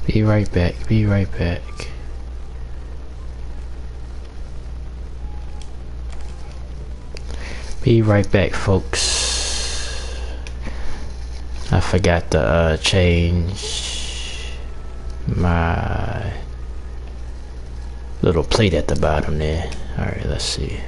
Be right back. Be right back. Be right back, folks. I forgot to change my little plate at the bottom there. Alright, let's see.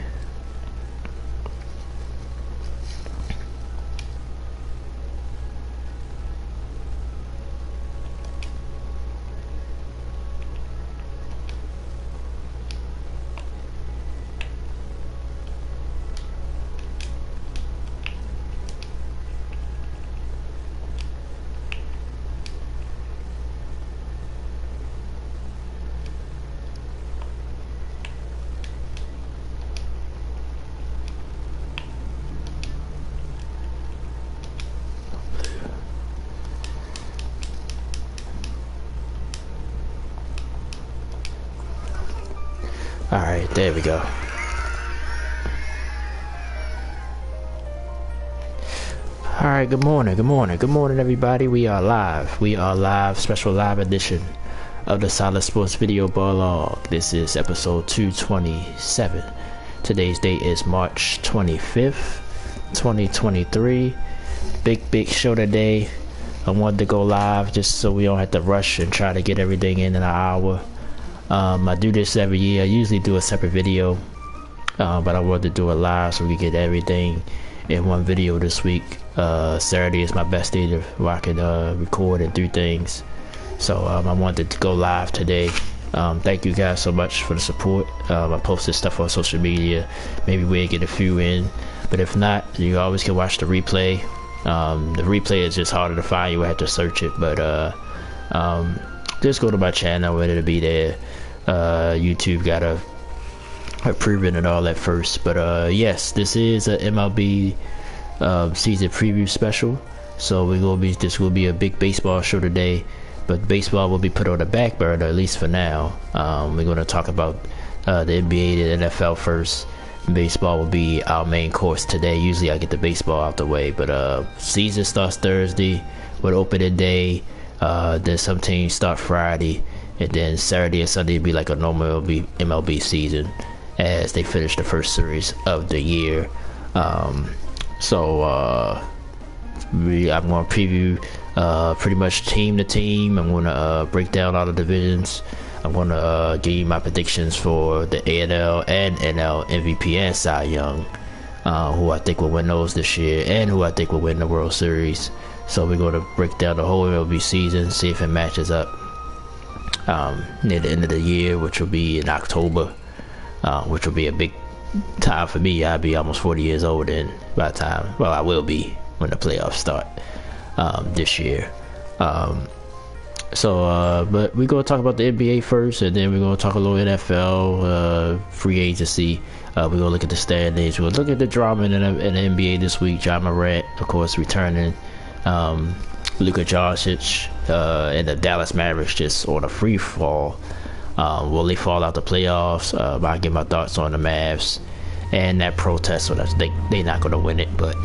Alright, there we go. Alright, good morning, everybody. We are live, special live edition of the Silentsports video blog. This is episode 227. Today's date is March 25th, 2023. Big show today. I wanted to go live just so we don't have to rush and try to get everything in an hour. I do this every year. I usually do a separate video, but I wanted to do it live so we can get everything in one video this week. Saturday is my best day where I can record and do things, so I wanted to go live today. Thank you guys so much for the support. I posted stuff on social media. Maybe we'll get a few in, but if not, you always can watch the replay. The replay is just harder to find. You have to search it, but just go to my channel and it'll be there. YouTube gotta approve it and all that first, but yes, this is a MLB season preview special, so this will be a big baseball show today, but baseball will be put on the back burner, at least for now. We're going to talk about the NBA and the NFL first. Baseball will be our main course today. Usually I get the baseball out the way, but season starts Thursday with opening day. Then some teams start Friday, and then Saturday and Sunday will be like a normal MLB season as they finish the first series of the year. I'm going to preview pretty much team to team. I'm going to break down all the divisions. I'm going to give you my predictions for the AL and NL MVP and Cy Young, who I think will win those this year and who I think will win the World Series. So we're going to break down the whole MLB season, see if it matches up near the end of the year, which will be in October, which will be a big time for me. I'll be almost 40 years old then by the time, well, I will be when the playoffs start this year. But we're going to talk about the NBA first, and then we're going to talk a little NFL, free agency. We're going to look at the standings. We'll look at the drama in the NBA this week. Ja Morant, of course, returning. Luka Doncic and the Dallas Mavericks just on a free fall. Will they fall out the playoffs? I'll give my thoughts on the Mavs and that protest. So they're not going to win it, but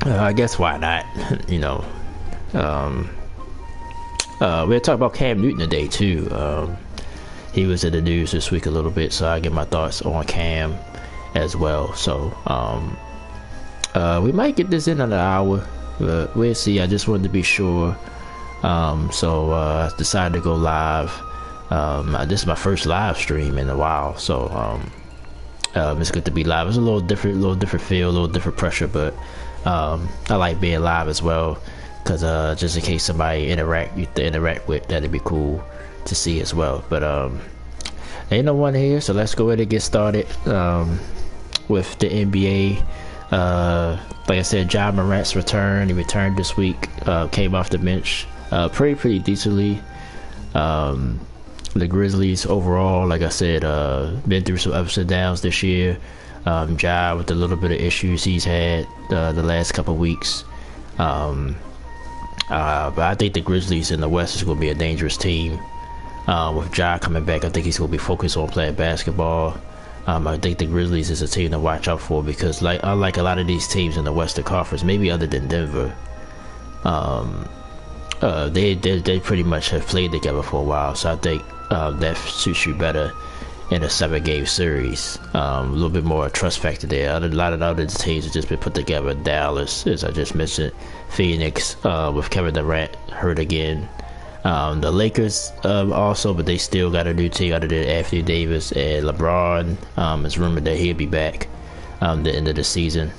I guess why not? You know, we'll talk about Cam Newton today too. He was in the news this week a little bit, so I'll give my thoughts on Cam as well. So we might get this in an hour. We'll see. I just wanted to be sure. So I decided to go live. This is my first live stream in a while, so it's good to be live. It's a little different feel, a little different pressure, but I like being live as well, because just in case somebody you interact with, that'd be cool to see as well. But ain't no one here, so let's go ahead and get started with the NBA. Like I said, Ja Morant's return. He returned this week. Came off the bench, played pretty decently. The Grizzlies overall, like I said, been through some ups and downs this year. Ja with a little bit of issues he's had the last couple weeks. But I think the Grizzlies in the West is going to be a dangerous team. With Ja coming back, I think he's going to be focused on playing basketball. I think the Grizzlies is a team to watch out for, because unlike a lot of these teams in the Western Conference, maybe other than Denver, they pretty much have played together for a while, so I think that suits you better in a 7-game series. A little bit more trust factor there. A lot of the other teams have just been put together. Dallas, as I just mentioned, Phoenix with Kevin Durant hurt again. The Lakers also, but they still got a new team other than Anthony Davis, and LeBron. It's rumored that he'll be back the end of the season.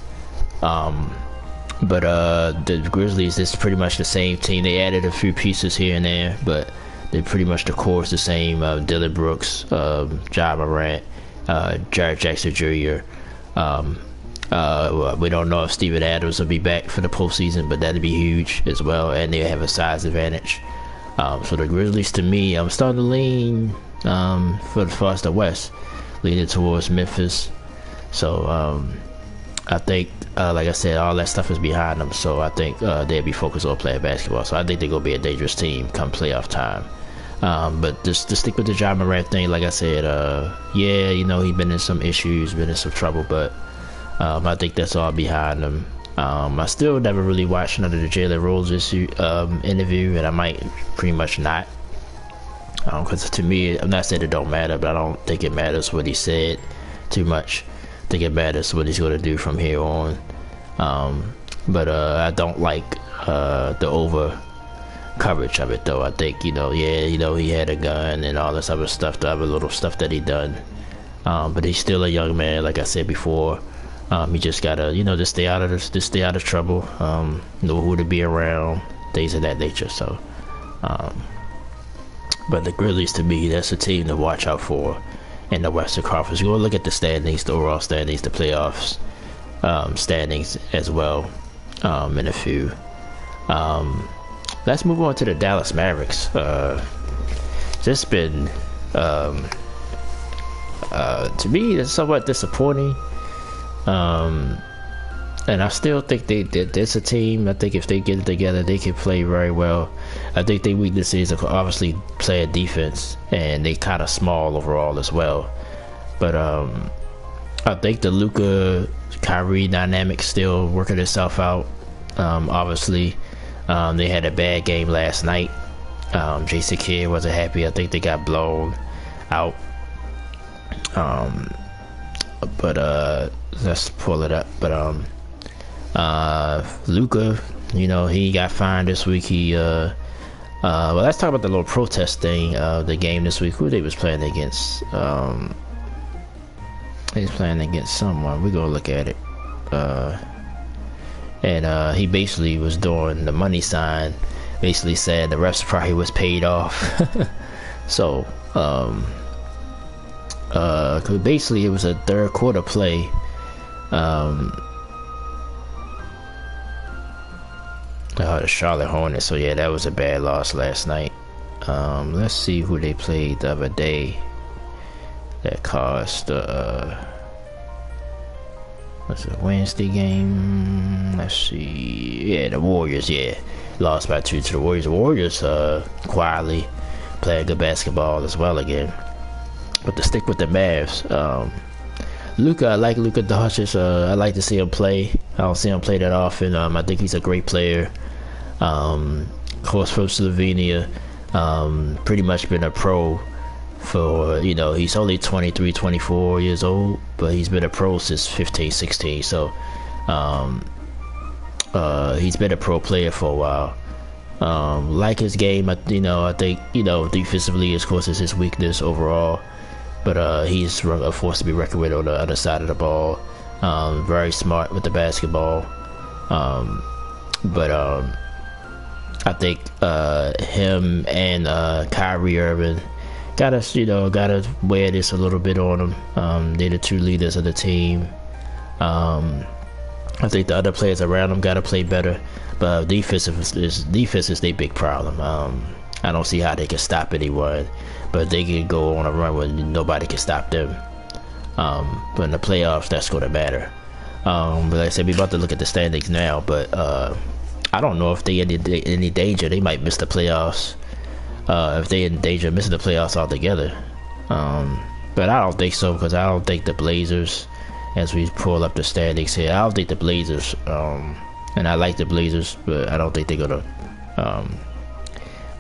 But the Grizzlies, this is pretty much the same team. They added a few pieces here and there, but they're pretty much the core is the same. Dylan Brooks, Ja Morant, Jared Jackson Jr. We don't know if Steven Adams will be back for the postseason, but that'd be huge as well, and they have a size advantage. So the Grizzlies, to me, I'm starting to lean for the far as the West, leaning towards Memphis. So I think, like I said, all that stuff is behind them. So I think they'll be focused on playing basketball. So I think they're gonna be a dangerous team come playoff time. But just to stick with the Ja Morant thing, like I said, yeah, you know, he's been in some issues, been in some trouble, but I think that's all behind him. I still never really watched none of the Jalen Rose interview, and I might pretty much not, because to me, I'm not saying it don't matter, but I don't think it matters what he said too much. I think it matters what he's going to do from here on. But I don't like the over coverage of it, though. I think, yeah, he had a gun and all this other stuff, the other little stuff that he done. But he's still a young man, like I said before. He just gotta, just stay out of trouble. Know who to be around, things of that nature. So, but the Grizzlies, to me, that's a team to watch out for in the Western Conference. You go look at the standings, the overall standings, the playoffs standings as well, in a few. Let's move on to the Dallas Mavericks. Just been, to me, it's somewhat disappointing. And I still think there's a team. I think if they get it together, they can play very well. I think their weaknesses are obviously playing defense, and they kind of small overall as well. But I think the Luka Kyrie dynamic still working itself out. Obviously, they had a bad game last night. Jason Kidd wasn't happy. I think they got blown out. But let's pull it up. But Luka, he got fined this week. Well, let's talk about the little protest thing. The game this week. Who they was playing against? He was playing against someone. We're gonna look at it. And he basically was doing the money sign, basically said the refs probably was paid off. So, cause basically it was a third quarter play. The Charlotte Hornets. So yeah, that was a bad loss last night. Let's see who they played the other day. That caused what's the Wednesday game? Let's see. Yeah, the Warriors. Yeah, lost by 2 to the Warriors. The Warriors quietly playing good basketball as well again. But to stick with the Mavs, Luka, I like Luka Doncic. I like to see him play. I don't see him play that often. I think he's a great player. Of course, from Slovenia, pretty much been a pro for, he's only 23, 24 years old, but he's been a pro since 15, 16. So, he's been a pro player for a while. Like his game, I think, defensively, of course, is his weakness overall. But he's a force to be reckoned with on the other side of the ball. Very smart with the basketball. But I think him and Kyrie Irving gotta wear this a little bit on them. They're the two leaders of the team. I think the other players around them gotta play better. But defense is their big problem. I don't see how they can stop anyone, but they can go on a run where nobody can stop them. But in the playoffs, that's going to matter. But like I said, we're about to look at the standings now, but I don't know if they any danger. They might miss the playoffs. If they in danger of missing the playoffs altogether. But I don't think so, because I don't think the Blazers, as we pull up the standings here, I don't think the Blazers, and I like the Blazers, but I don't think they're going to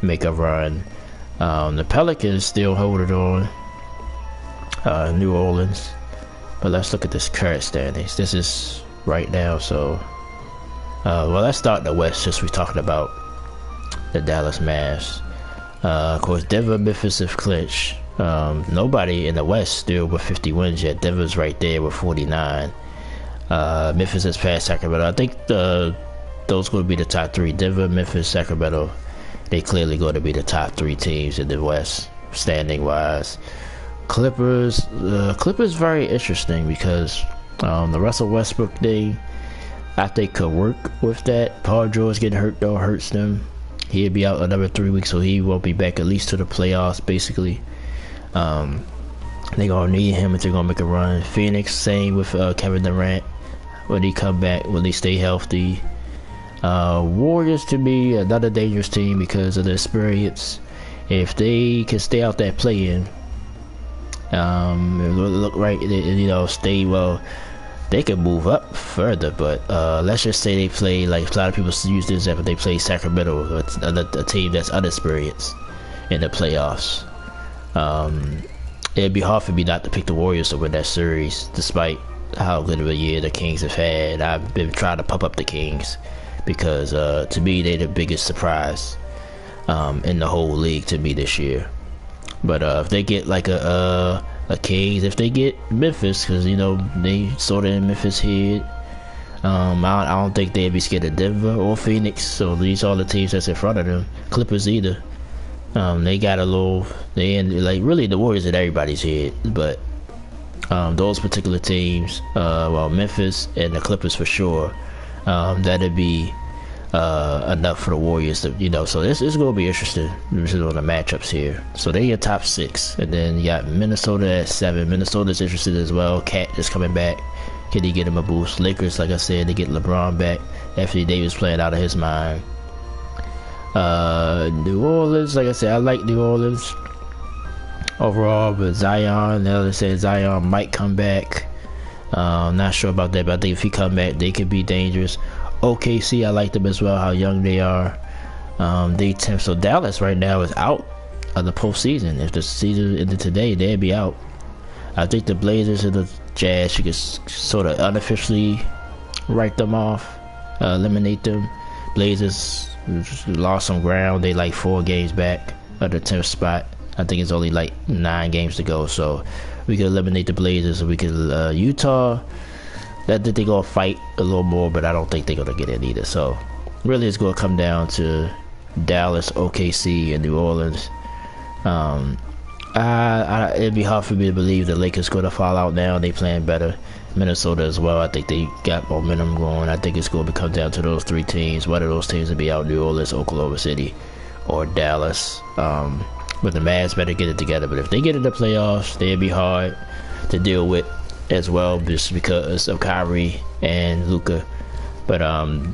make a run. The Pelicans still holding on. New Orleans. But let's look at this current standings. This is right now, so well, let's start in the West since we're talking about the Dallas Mavs. Of course, Denver, Memphis have clinched. Nobody in the West still with 50 wins yet. Denver's right there with 49. Memphis has passed Sacramento. I think those going to be the top three. Denver, Memphis, Sacramento. They clearly going to be the top three teams in the West, standing wise. Clippers very interesting because the Russell Westbrook thing, I think could work with that. Paul George getting hurt though hurts them. He'll be out another 3 weeks, so he won't be back at least to the playoffs basically. They gonna need him if they're gonna make a run. Phoenix, same with Kevin Durant. When he come back, will he stay healthy? Warriors to me another dangerous team because of the experience. If they can stay out that play-in, look right, stay well. They can move up further, but let's just say they play, like a lot of people use this example, they play Sacramento, a team that's unexperienced in the playoffs. It'd be hard for me not to pick the Warriors to win that series, despite how good of a year the Kings have had. I've been trying to pump up the Kings because to me they're the biggest surprise in the whole league to me this year. But if they get like a Kings, if they get Memphis, because they sort of in Memphis head, I don't think they'd be scared of Denver or Phoenix. So these are the teams that's in front of them. Clippers either. They got a little, really the Warriors in everybody's head, but those particular teams, Memphis and the Clippers for sure, that'd be enough for the Warriors to, so this is going to be interesting. This is on the matchups here. So they get top 6, and then you got Minnesota at 7. Minnesota's interested as well. Cat is coming back. Can he get him a boost? Lakers, like I said, they get LeBron back. Anthony Davis playing out of his mind. New Orleans, like I said, I like New Orleans overall, but Zion, they said Zion might come back. Not sure about that, but I think if he come back, they could be dangerous. OKC, I like them as well, how young they are. So Dallas right now is out of the postseason. If the season ended today, they'd be out. I think the Blazers and the Jazz, you could sort of unofficially write them off, eliminate them. Blazers lost some ground. They like 4 games back of the 10th spot. I think it's only like 9 games to go, so we could eliminate the Blazers, and we could Utah. That they're gonna fight a little more, but I don't think they're gonna get in either. So really, it's gonna come down to Dallas, OKC, and New Orleans. It'd be hard for me to believe the Lakers gonna fall out now. They playing better. Minnesota as well. I think they got momentum going. I think it's gonna come down to those 3 teams. One of those teams will be out: New Orleans, Oklahoma City, or Dallas. But the Mavs better get it together. But if they get in the playoffs, they'd be hard to deal with as well, just because of Kyrie and Luka. But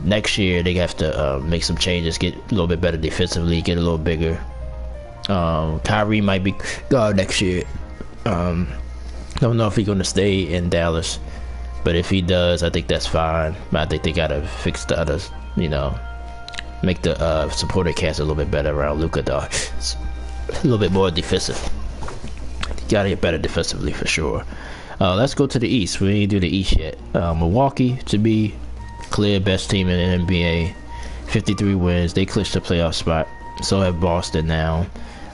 next year they have to make some changes, get a little bit better defensively, get a little bigger. Kyrie might be gone next year. Don't know if he's gonna stay in Dallas, but if he does, I think that's fine. I think they gotta fix the others, make the supporter cast a little bit better around Luka, though. A little bit more defensive. Gotta get better defensively for sure. Let's go to the East. We ain't do the East yet. Milwaukee, to be clear best team in the NBA. 53 wins. They clinched the playoff spot. So have Boston now.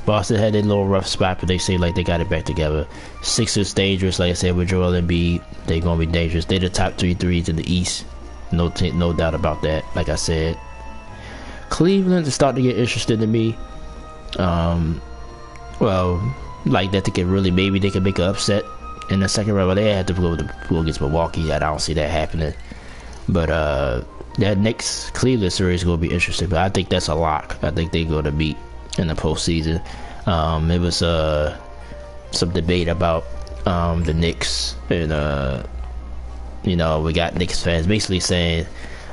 Boston had a little rough spot, but they say like they got it back together. Sixers dangerous, like I said, with Joel Embiid. They gonna be dangerous. They the top 3 threes in the East. No doubt about that. Like I said, Cleveland is starting to get interested in me. Like that they can really, maybe they can make an upset in the second round. But they had to go against Milwaukee. I don't see that happening. But that next Cleveland series is going to be interesting. But I think that's a lock. I think they're going to beat in the postseason. It was some debate about the Knicks, and we got Knicks fans basically saying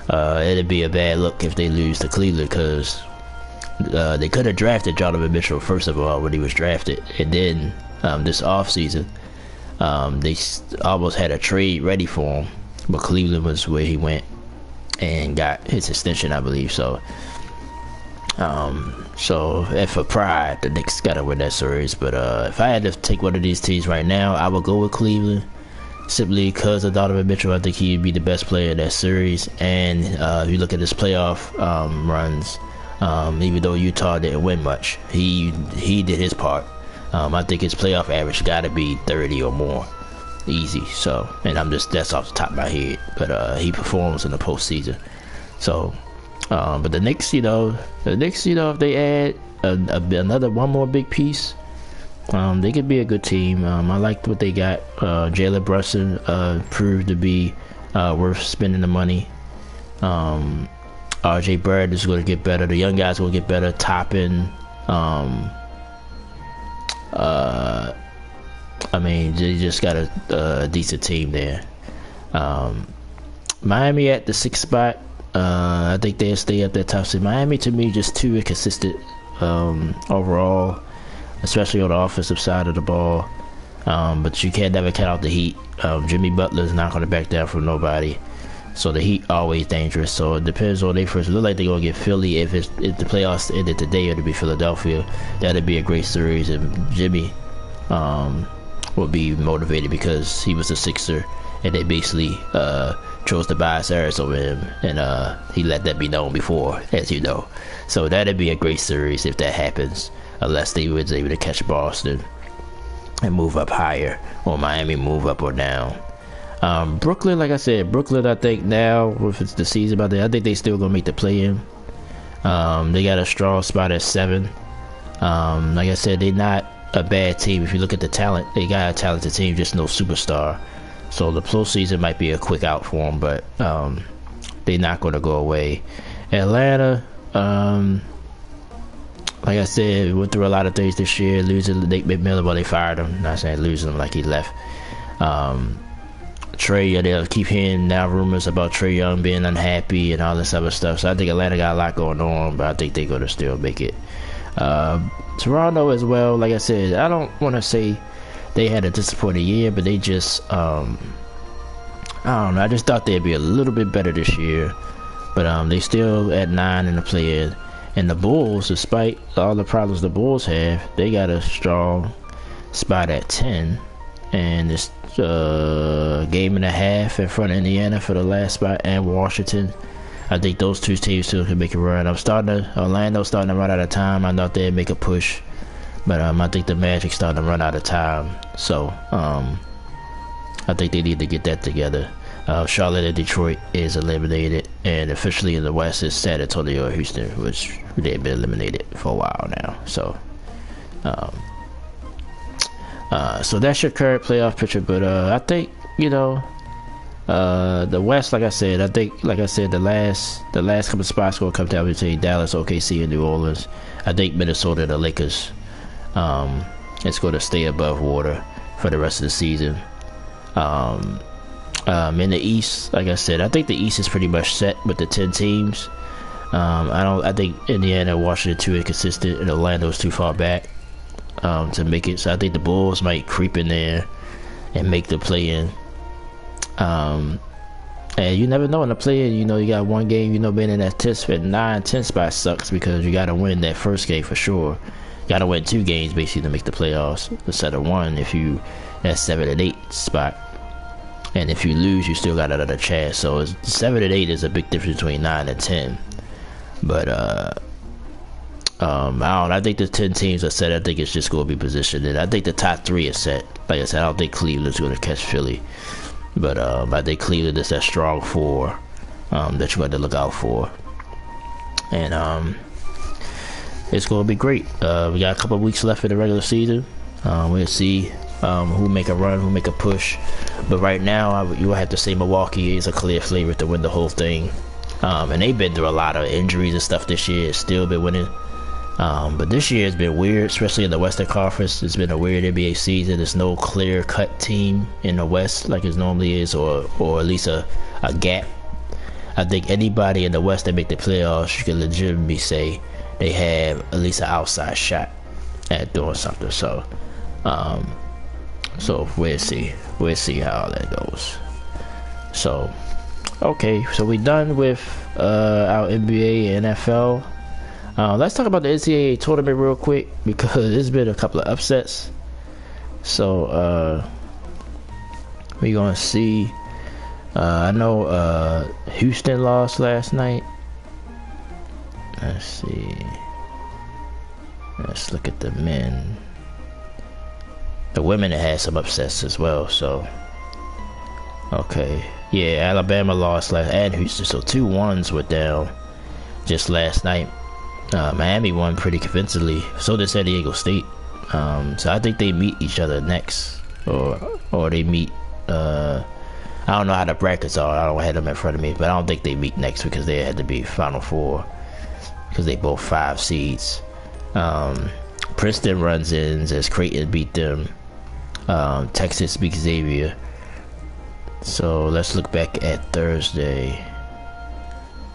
it'd be a bad look if they lose to Cleveland, because they could have drafted Donovan Mitchell first of all when he was drafted, and then this offseason they almost had a trade ready for him, but Cleveland was where he went and got his extension, I believe. So So, and for pride, the Knicks gotta win that series. But if I had to take one of these teams right now, I would go with Cleveland. Simply because of Donovan Mitchell, I think he'd be the best player in that series. And if you look at his playoff runs, even though Utah didn't win much, he did his part. I think his playoff average got to be 30 or more, easy. So, and that's off the top of my head, but he performs in the postseason. So, but the Knicks, if they add one more big piece, they could be a good team. I liked what they got. Jalen Brunson proved to be worth spending the money. RJ Barrett is going to get better. The young guys will get better. Toppin. They just got a decent team there. Miami at the 6th spot. I think they'll stay up that top six. Miami, to me, just too inconsistent overall, especially on the offensive side of the ball. But you can't never count out the Heat. Jimmy Butler's not going to back down from nobody. So the Heat always dangerous. So it depends on they first. It look like they're going to get Philly. If the playoffs ended today, it'll be Philadelphia. That'd be a great series. And Jimmy will be motivated because he was a Sixer. And they basically chose to bias Harris over him. And he let that be known before, as you know. So that'd be a great series if that happens. Unless they was able to catch Boston and move up higher, or Miami move up or down. Brooklyn, like I said, I think now with the season about that, I think they still gonna make the play-in. They got a strong spot at 7. Like I said, they're not a bad team. If you look at the talent, they got a talented team, just no superstar. So the postseason might be a quick out for them, but they're not gonna go away. Atlanta, like I said, we went through a lot of things this year. Losing Nate McMillan, well, they fired him. Not saying losing him like he left. Trey, they'll keep hearing now rumors about Trey Young being unhappy and all this other stuff. So I think Atlanta got a lot going on, but I think they're going to still make it. Toronto as well, like I said, I don't want to say they had a disappointing year, but they just, I don't know. I just thought they'd be a little bit better this year. But they still at 9 in the play-in. And the Bulls, despite all the problems the Bulls have, they got a strong spot at 10. And it's a game and a half in front of Indiana for the last spot, and Washington. I think those two teams still can make a run. Orlando's starting to run out of time. I thought they'd make a push. But I think the Magic's starting to run out of time. So I think they need to get that together. Charlotte and Detroit is eliminated, and officially in the West is San Antonio and Houston, which they've been eliminated for a while now. So, so that's your current playoff picture. But I think the West, like I said, the last couple of spots gonna come down between Dallas, OKC, and New Orleans. I think Minnesota and the Lakers, it's going to stay above water for the rest of the season. In the East, like I said, I think the East is pretty much set with the 10 teams. I think Indiana and Washington too inconsistent, and Orlando's too far back to make it. So I think the Bulls might creep in there and make the play-in. And you never know in the play-in. You got one game. Being in that 9-10 spot sucks because you got to win that first game for sure. You got to win 2 games basically to make the playoffs instead of 1 if you that 7 and 8 spot. And if you lose, you still got another chance. So 7 and 8 is a big difference between 9 and 10. But I think the 10 teams are set. I think it's just going to be positioned. And I think the top 3 is set. Like I said, I don't think Cleveland's going to catch Philly. But I think Cleveland is that strong 4 that you got to look out for. And it's going to be great. We got a couple of weeks left in the regular season. We'll see who make a run, who make a push. But right now, you will have to say Milwaukee is a clear favorite to win the whole thing. And they've been through a lot of injuries and stuff this year. It's still been winning. But this year has been weird, especially in the Western Conference. It's been a weird NBA season. There's no clear-cut team in the West like it normally is, or at least a gap. I think anybody in the West that make the playoffs, you can legitimately say they have at least an outside shot at doing something. So we'll see how that goes. So okay, so we're done with our NBA and NFL. Let's talk about the NCAA tournament real quick because there's been a couple of upsets. So we're gonna see. I know Houston lost last night. Let's see. Let's look at the men. The women had some upsets as well. So okay, yeah, Alabama lost last and Houston. So 2-1s were down just last night. Miami won pretty convincingly. So did San Diego State. So I think they meet each other next, or they meet. I don't know how the brackets are. I don't have them in front of me, but I don't think they meet next because they had to be Final Four because they both 5 seeds. Princeton runs in as Creighton beat them. Texas beat Xavier. So let's look back at Thursday.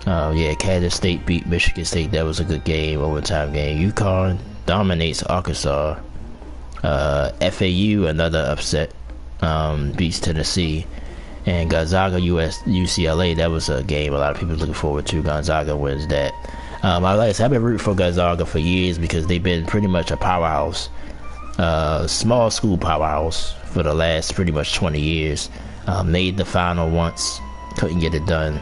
Yeah, Kansas State beat Michigan State. That was a good game, overtime game. UConn dominates Arkansas. FAU, another upset, beats Tennessee. And Gonzaga UCLA, that was a game a lot of people are looking forward to. Gonzaga wins that. I've been rooting for Gonzaga for years because they've been pretty much a powerhouse, small school powerhouse for the last pretty much 20 years. Made the final once, couldn't get it done.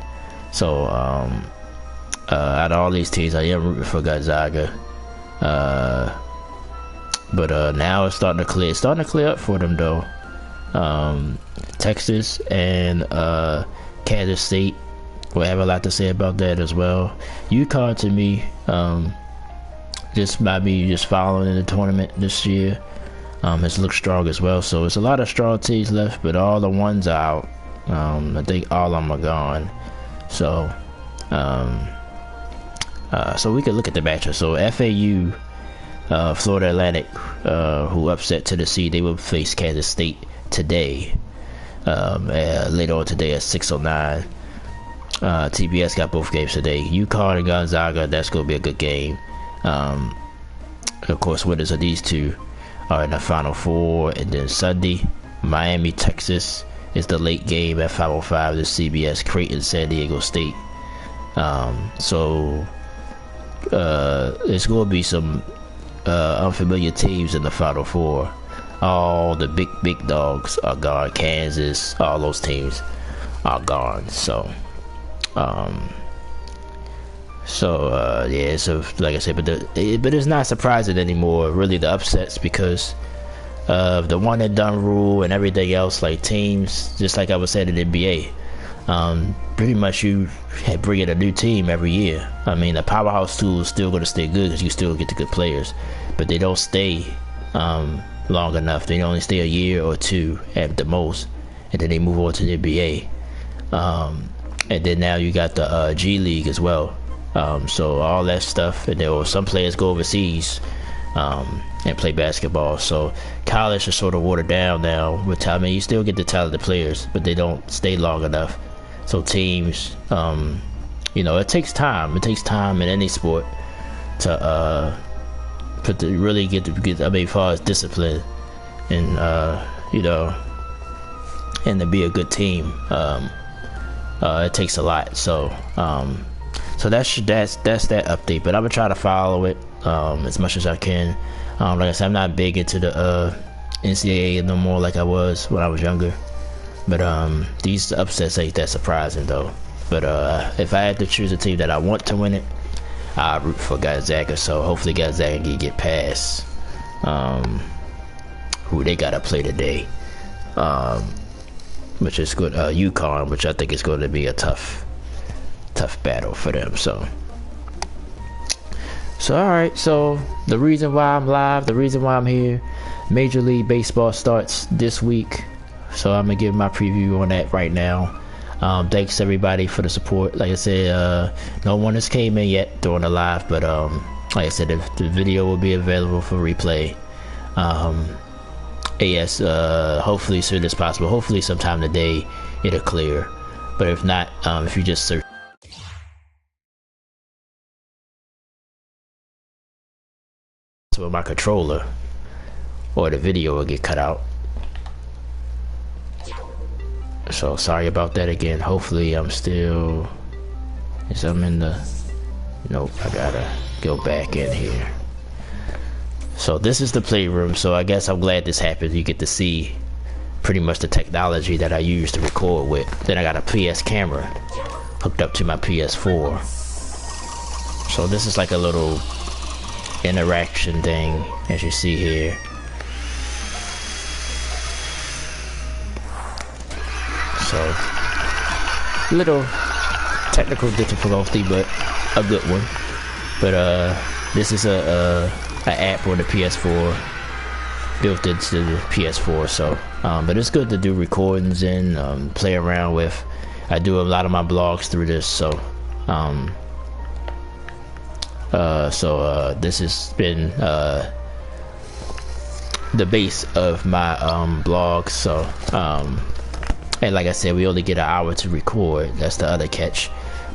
So out of all these teams, I am rooting for Gonzaga. But now it's starting to clear up for them though. Texas and Kansas State will have a lot to say about that as well. UConn to me, just by me just following in the tournament this year, has looked strong as well. So it's a lot of strong teams left, but all the ones are out. I think all of them are gone. So so we could look at the matchup. So FAU, Florida Atlantic, who upset Tennessee, they will face Kansas State today. Later on today at 6:09. TBS got both games today. UConn and Gonzaga, that's going to be a good game. Of course, winners of these two are in the Final Four. And then Sunday, Miami, Texas is the late game at 5:05. The CBS, Creighton, San Diego State. So there's going to be some unfamiliar teams in the Final Four. All the big dogs are gone. Kansas, all those teams are gone. So yeah, so like I said, but it's not surprising anymore, really, the upsets, because of the one and done rule and everything else. Like teams, just like I was saying in the NBA, pretty much you bring in a new team every year. I mean, the powerhouse tool is still going to stay good because you still get the good players, but they don't stay long enough. They only stay a year or two at the most, and then they move on to the NBA. And then now you got the G League as well. So all that stuff, and there some players go overseas and play basketball. So college is sort of watered down now with time. I mean, you still get the talented players, but they don't stay long enough. So teams, it takes time. It takes time in any sport to really get. I mean, as far as discipline and and to be a good team, it takes a lot. So that's that update. But I'm gonna try to follow it as much as I can. Like I said, I'm not big into the NCAA no more like I was when I was younger. But these upsets ain't that surprising though. But if I had to choose a team that I want to win it, I root for Gonzaga. So hopefully Gonzaga can get past who they gotta play today, which is good. UConn, which I think is going to be a tough battle for them. So all right. So the reason why I'm live, the reason why I'm here, Major League Baseball starts this week. So I'm gonna give my preview on that right now. Thanks everybody for the support. Like I said, no one has came in yet during the live, but like I said, the video will be available for replay. Yes, hopefully as soon as possible. Hopefully sometime today it'll clear. But if not, if you just search with my controller, or the video will get cut out. So sorry about that again. Hopefully I'm in the Nope, I gotta go back in here. So this is the playroom, so I guess I'm glad this happened. You get to see pretty much the technology that I use to record with. Then I got a PS camera hooked up to my PS4. So this is like a little interaction thing, as you see here. So, little technical difficulty, but a good one. But this is a app on the PS4, built into the PS4. So, but it's good to do recordings and play around with. I do a lot of my blogs through this. So, this has been the base of my blog. So, and like I said, we only get an hour to record. That's the other catch.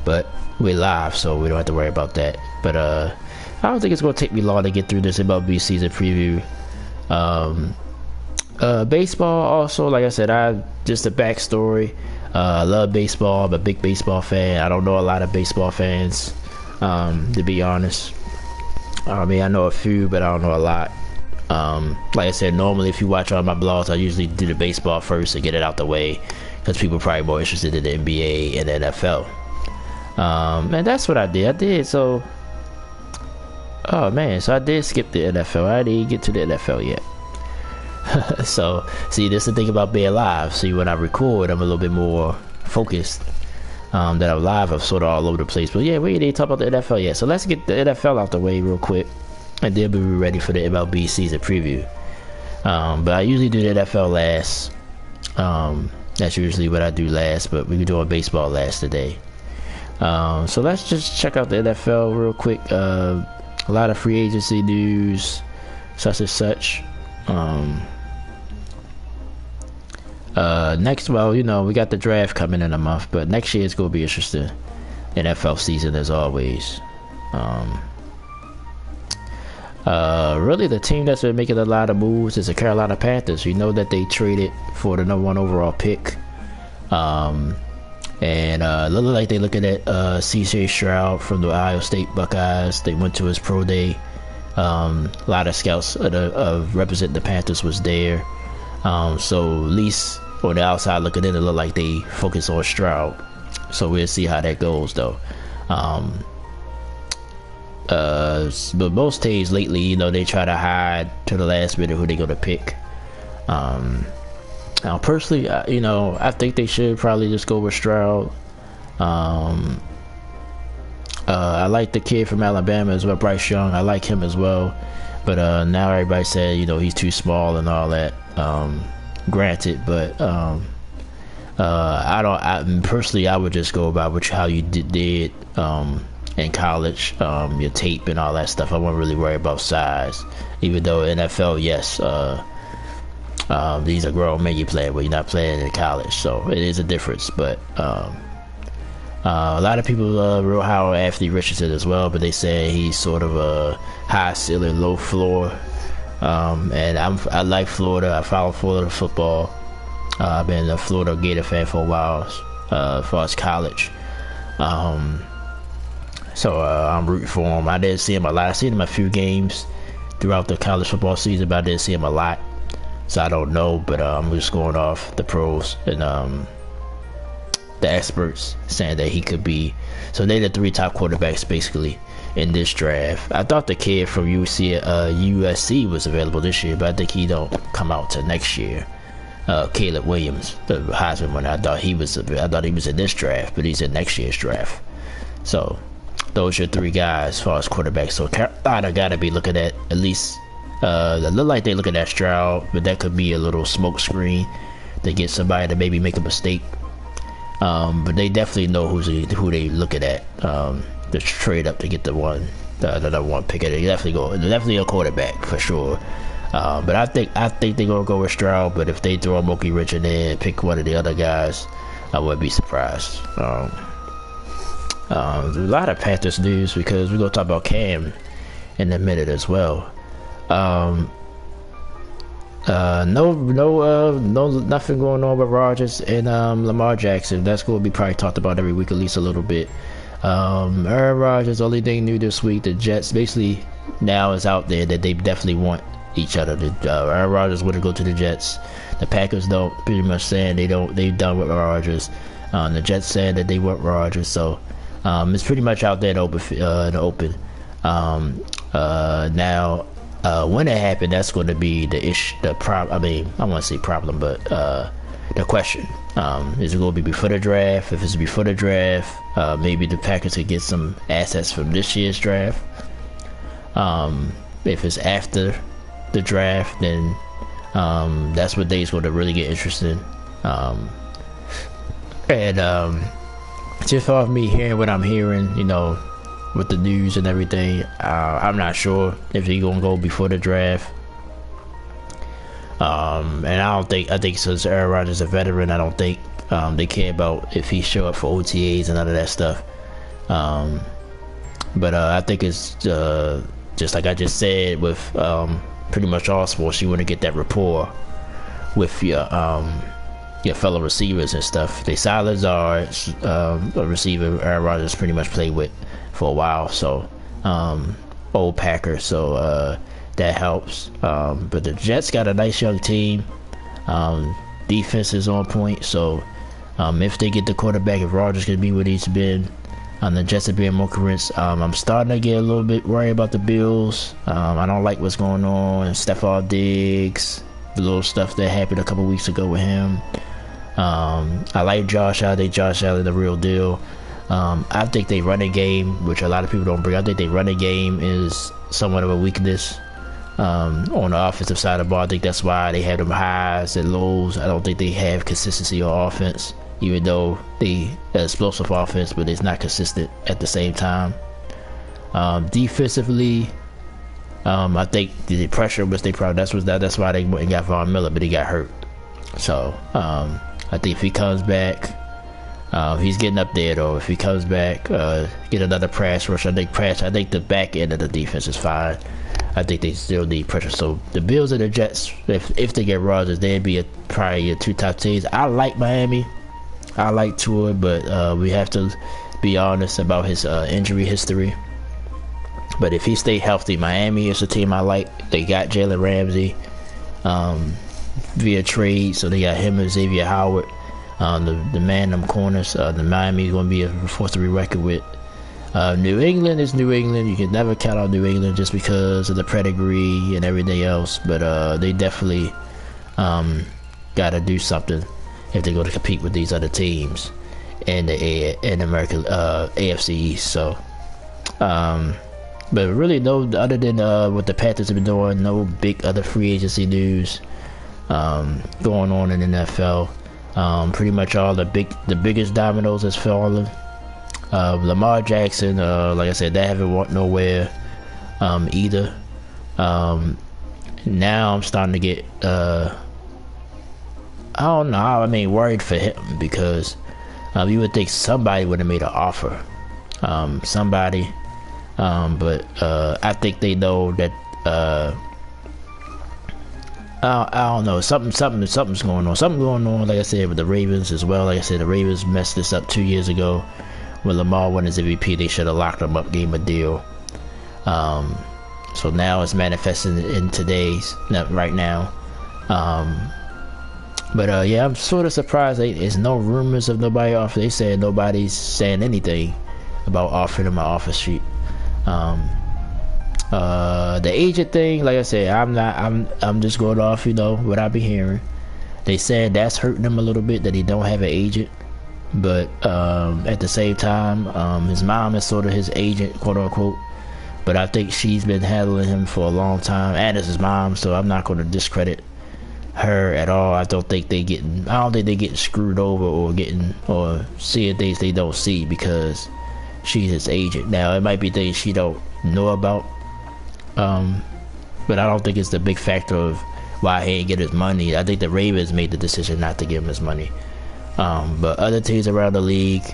But we're live, so we don't have to worry about that. But I don't think it's gonna take me long to get through this MLB season preview. Baseball also, like I said, just a backstory. I love baseball. I'm a big baseball fan. I don't know a lot of baseball fans, to be honest. I mean, I know a few, but I don't know a lot. Like I said, normally if you watch all my blogs, I usually do the baseball first to get it out the way, because people are probably more interested in the NBA and the NFL. And that's what I did. So, oh man, so I did skip the NFL. I didn't get to the NFL yet. So, see, this is the thing about being live. See, when I record, I'm a little bit more focused. That I'm live, I'm sort of all over the place. But yeah, we didn't talk about the NFL yet. So let's get the NFL out the way real quick, and then we'll be ready for the MLB season preview. But I usually do the NFL last. That's usually what I do last, but we're doing baseball last today. So let's just check out the NFL real quick. A lot of free agency news, such and such. Next, well, you know, we got the draft coming in a month, but next year it's going to be interesting. NFL season as always. Really the team that's been making a lot of moves is the Carolina Panthers. You know that they traded for the #1 overall pick. And look like they're looking at CJ Stroud from the Ohio State Buckeyes. They went to his pro day. A lot of scouts representing the Panthers was there. So at least on the outside looking in, it looked like they focus on Stroud. So we'll see how that goes though. But most teams lately, you know, they try to hide to the last minute who they're gonna pick. Now personally, you know, I think they should probably just go with Stroud. I like the kid from Alabama as well, Bryce Young. I like him as well. But now everybody said, you know, he's too small and all that. Granted, but personally, I would just go about how you did in college, your tape and all that stuff. I won't really worry about size, even though NFL, yes, these are grown men you play with. You're not playing in college, so it is a difference. But a lot of people real high on Anthony Richardson as well, but they say he's sort of a high ceiling, low floor. And I like Florida. I follow Florida football. I've been a Florida Gator fan for a while, as far as college. So I'm rooting for him. I didn't see him a lot. I seen him a few games throughout the college football season, but I didn't see him a lot. So I don't know, but I'm just going off the pros and the experts saying that he could be. So they're the 3 top quarterbacks basically in this draft. I thought the kid from USC was available this year, but I think he don't come out till next year. Caleb Williams, the Heisman winner. I thought he was in this draft, but he's in next year's draft. So those are 3 guys as far as quarterbacks. So Carolina got to be looking at least. They look like they're looking at Stroud, but that could be a little smoke screen to get somebody to maybe make a mistake. But they definitely know who they looking at. To trade up to get the one pick. They definitely a quarterback for sure. But I think they're gonna go with Stroud. But if they throw a Mookie Rich in there and pick one of the other guys, I wouldn't be surprised. There's a lot of Panthers news because we're gonna talk about Cam in a minute as well. Nothing going on with Rodgers and Lamar Jackson. That's going to be probably talked about every week, at least a little bit. Aaron Rodgers, only thing new this week, the Jets basically now is out there that they definitely want each other. Aaron Rodgers want to go to the Jets. The Packers don't, pretty much saying they're done with Rodgers. The Jets said that they want Rodgers, so it's pretty much out there in the open. Now, when it happened, that's going to be the problem. I mean, I want to say problem, but the question is it going to be before the draft? If it's before the draft, maybe the Packers could get some assets from this year's draft. If it's after the draft, then that's what they's going to really get interested in. And just off me hearing what I'm hearing, you know, with the news and everything, I'm not sure if he's gonna go before the draft. And I think since Aaron Rodgers is a veteran, I don't think they care about if he show up for OTAs and none of that stuff. But I think it's just like I just said with pretty much all sports, you want to get that rapport with your fellow receivers and stuff. They Salazar, a receiver Aaron Rodgers pretty much played with for a while, so old Packer, so that helps. But the Jets got a nice young team. Defense is on point, so if they get the quarterback, if Rodgers can be what he's been, the Jets are being more convinced. I'm starting to get a little bit worried about the Bills. I don't like what's going on, and Stephon Diggs, the little stuff that happened a couple weeks ago with him. I like Josh Allen. I think Josh Allen the real deal. I think they run a game, which a lot of people don't bring. I think they run a game is somewhat of a weakness on the offensive side of the ball. I think that's why they have them highs and lows. I don't think they have consistency on offense, even though they explosive offense, but it's not consistent at the same time. Defensively, I think the pressure was they probably that's why they went and got Von Miller, but he got hurt. So I think if he comes back, he's getting up there though. If he comes back, get another pass rush. I think the back end of the defense is fine. I think they still need pressure. So the Bills and the Jets, if they get Rodgers, they'd be probably two top teams. I like Miami. I like Tua, but we have to be honest about his injury history. But if he stay healthy, Miami is a team I like. They got Jalen Ramsey via trade, so they got him and Xavier Howard. The man in them corners. The Miami is going to be a force to be reckoned with. New England is New England. You can never count on New England just because of the pedigree and everything else. But they definitely got to do something if they're going to compete with these other teams in the American AFC East. So, but really, no other than what the Panthers have been doing, no big other free agency news going on in the NFL. Pretty much all the biggest dominoes has fallen. Lamar Jackson, like I said, that haven't went nowhere either. Now I'm starting to get I don't know, I mean, worried for him because you would think somebody would have made an offer. Somebody, but I think they know that I don't know, something's going on. Something going on, like I said, with the Ravens as well. Like I said, the Ravens messed this up 2 years ago when Lamar won his MVP. They should have locked him up, gave him a deal. So now it's manifesting in right now. But yeah, I'm sort of surprised. There's no rumors of nobody offering. They said nobody's saying anything about offering him an offer sheet. The agent thing, like I said, I'm just going off, what I've been hearing. They said that's hurting him a little bit that he don't have an agent, but at the same time, his mom is sort of his agent, quote unquote. But I think she's been handling him for a long time, and it's his mom, so I'm not going to discredit her at all. I don't think they getting screwed over or seeing things they don't see because she's his agent. Now it might be things she don't know about. But I don't think it's the big factor of why he ain't get his money. I think the Ravens made the decision not to give him his money. But other teams around the league,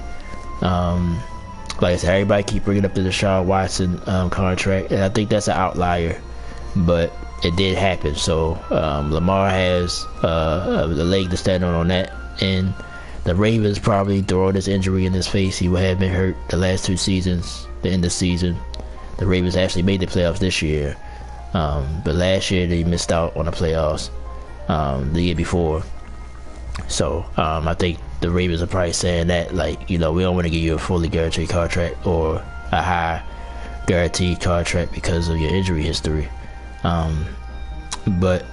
like I said, everybody keep bringing up the Deshaun Watson contract, and I think that's an outlier, but it did happen. So Lamar has a leg to stand on that end. the Ravens probably throwing this injury in his face. He would have been hurt the last 2 seasons, the end of the season. The Ravens actually made the playoffs this year. But last year they missed out on the playoffs the year before. So I think the Ravens are probably saying that, like, we don't want to give you a fully guaranteed contract or a high guaranteed contract because of your injury history. But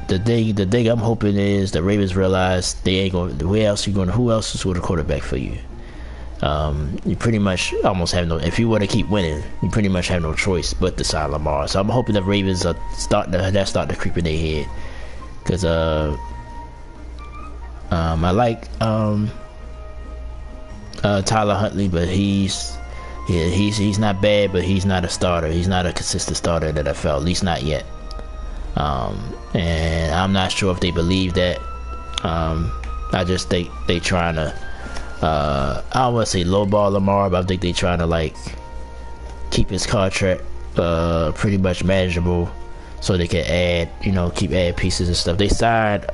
the thing I'm hoping is the Ravens realize they ain't going. Who else is going to quarterback for you? You pretty much almost have no. If you want to keep winning, you pretty much have no choice but to sign Lamar. So I'm hoping the Ravens are starting to creep in their head, because I like Tyler Huntley, but he's not bad, but he's not a starter. He's not a consistent starter in the NFL, at least not yet. And I'm not sure if they believe that. I just think they trying to. I don't want to say lowball Lamar, but I think they trying to, like, keep his contract pretty much manageable, so they can add, keep adding pieces and stuff. They signed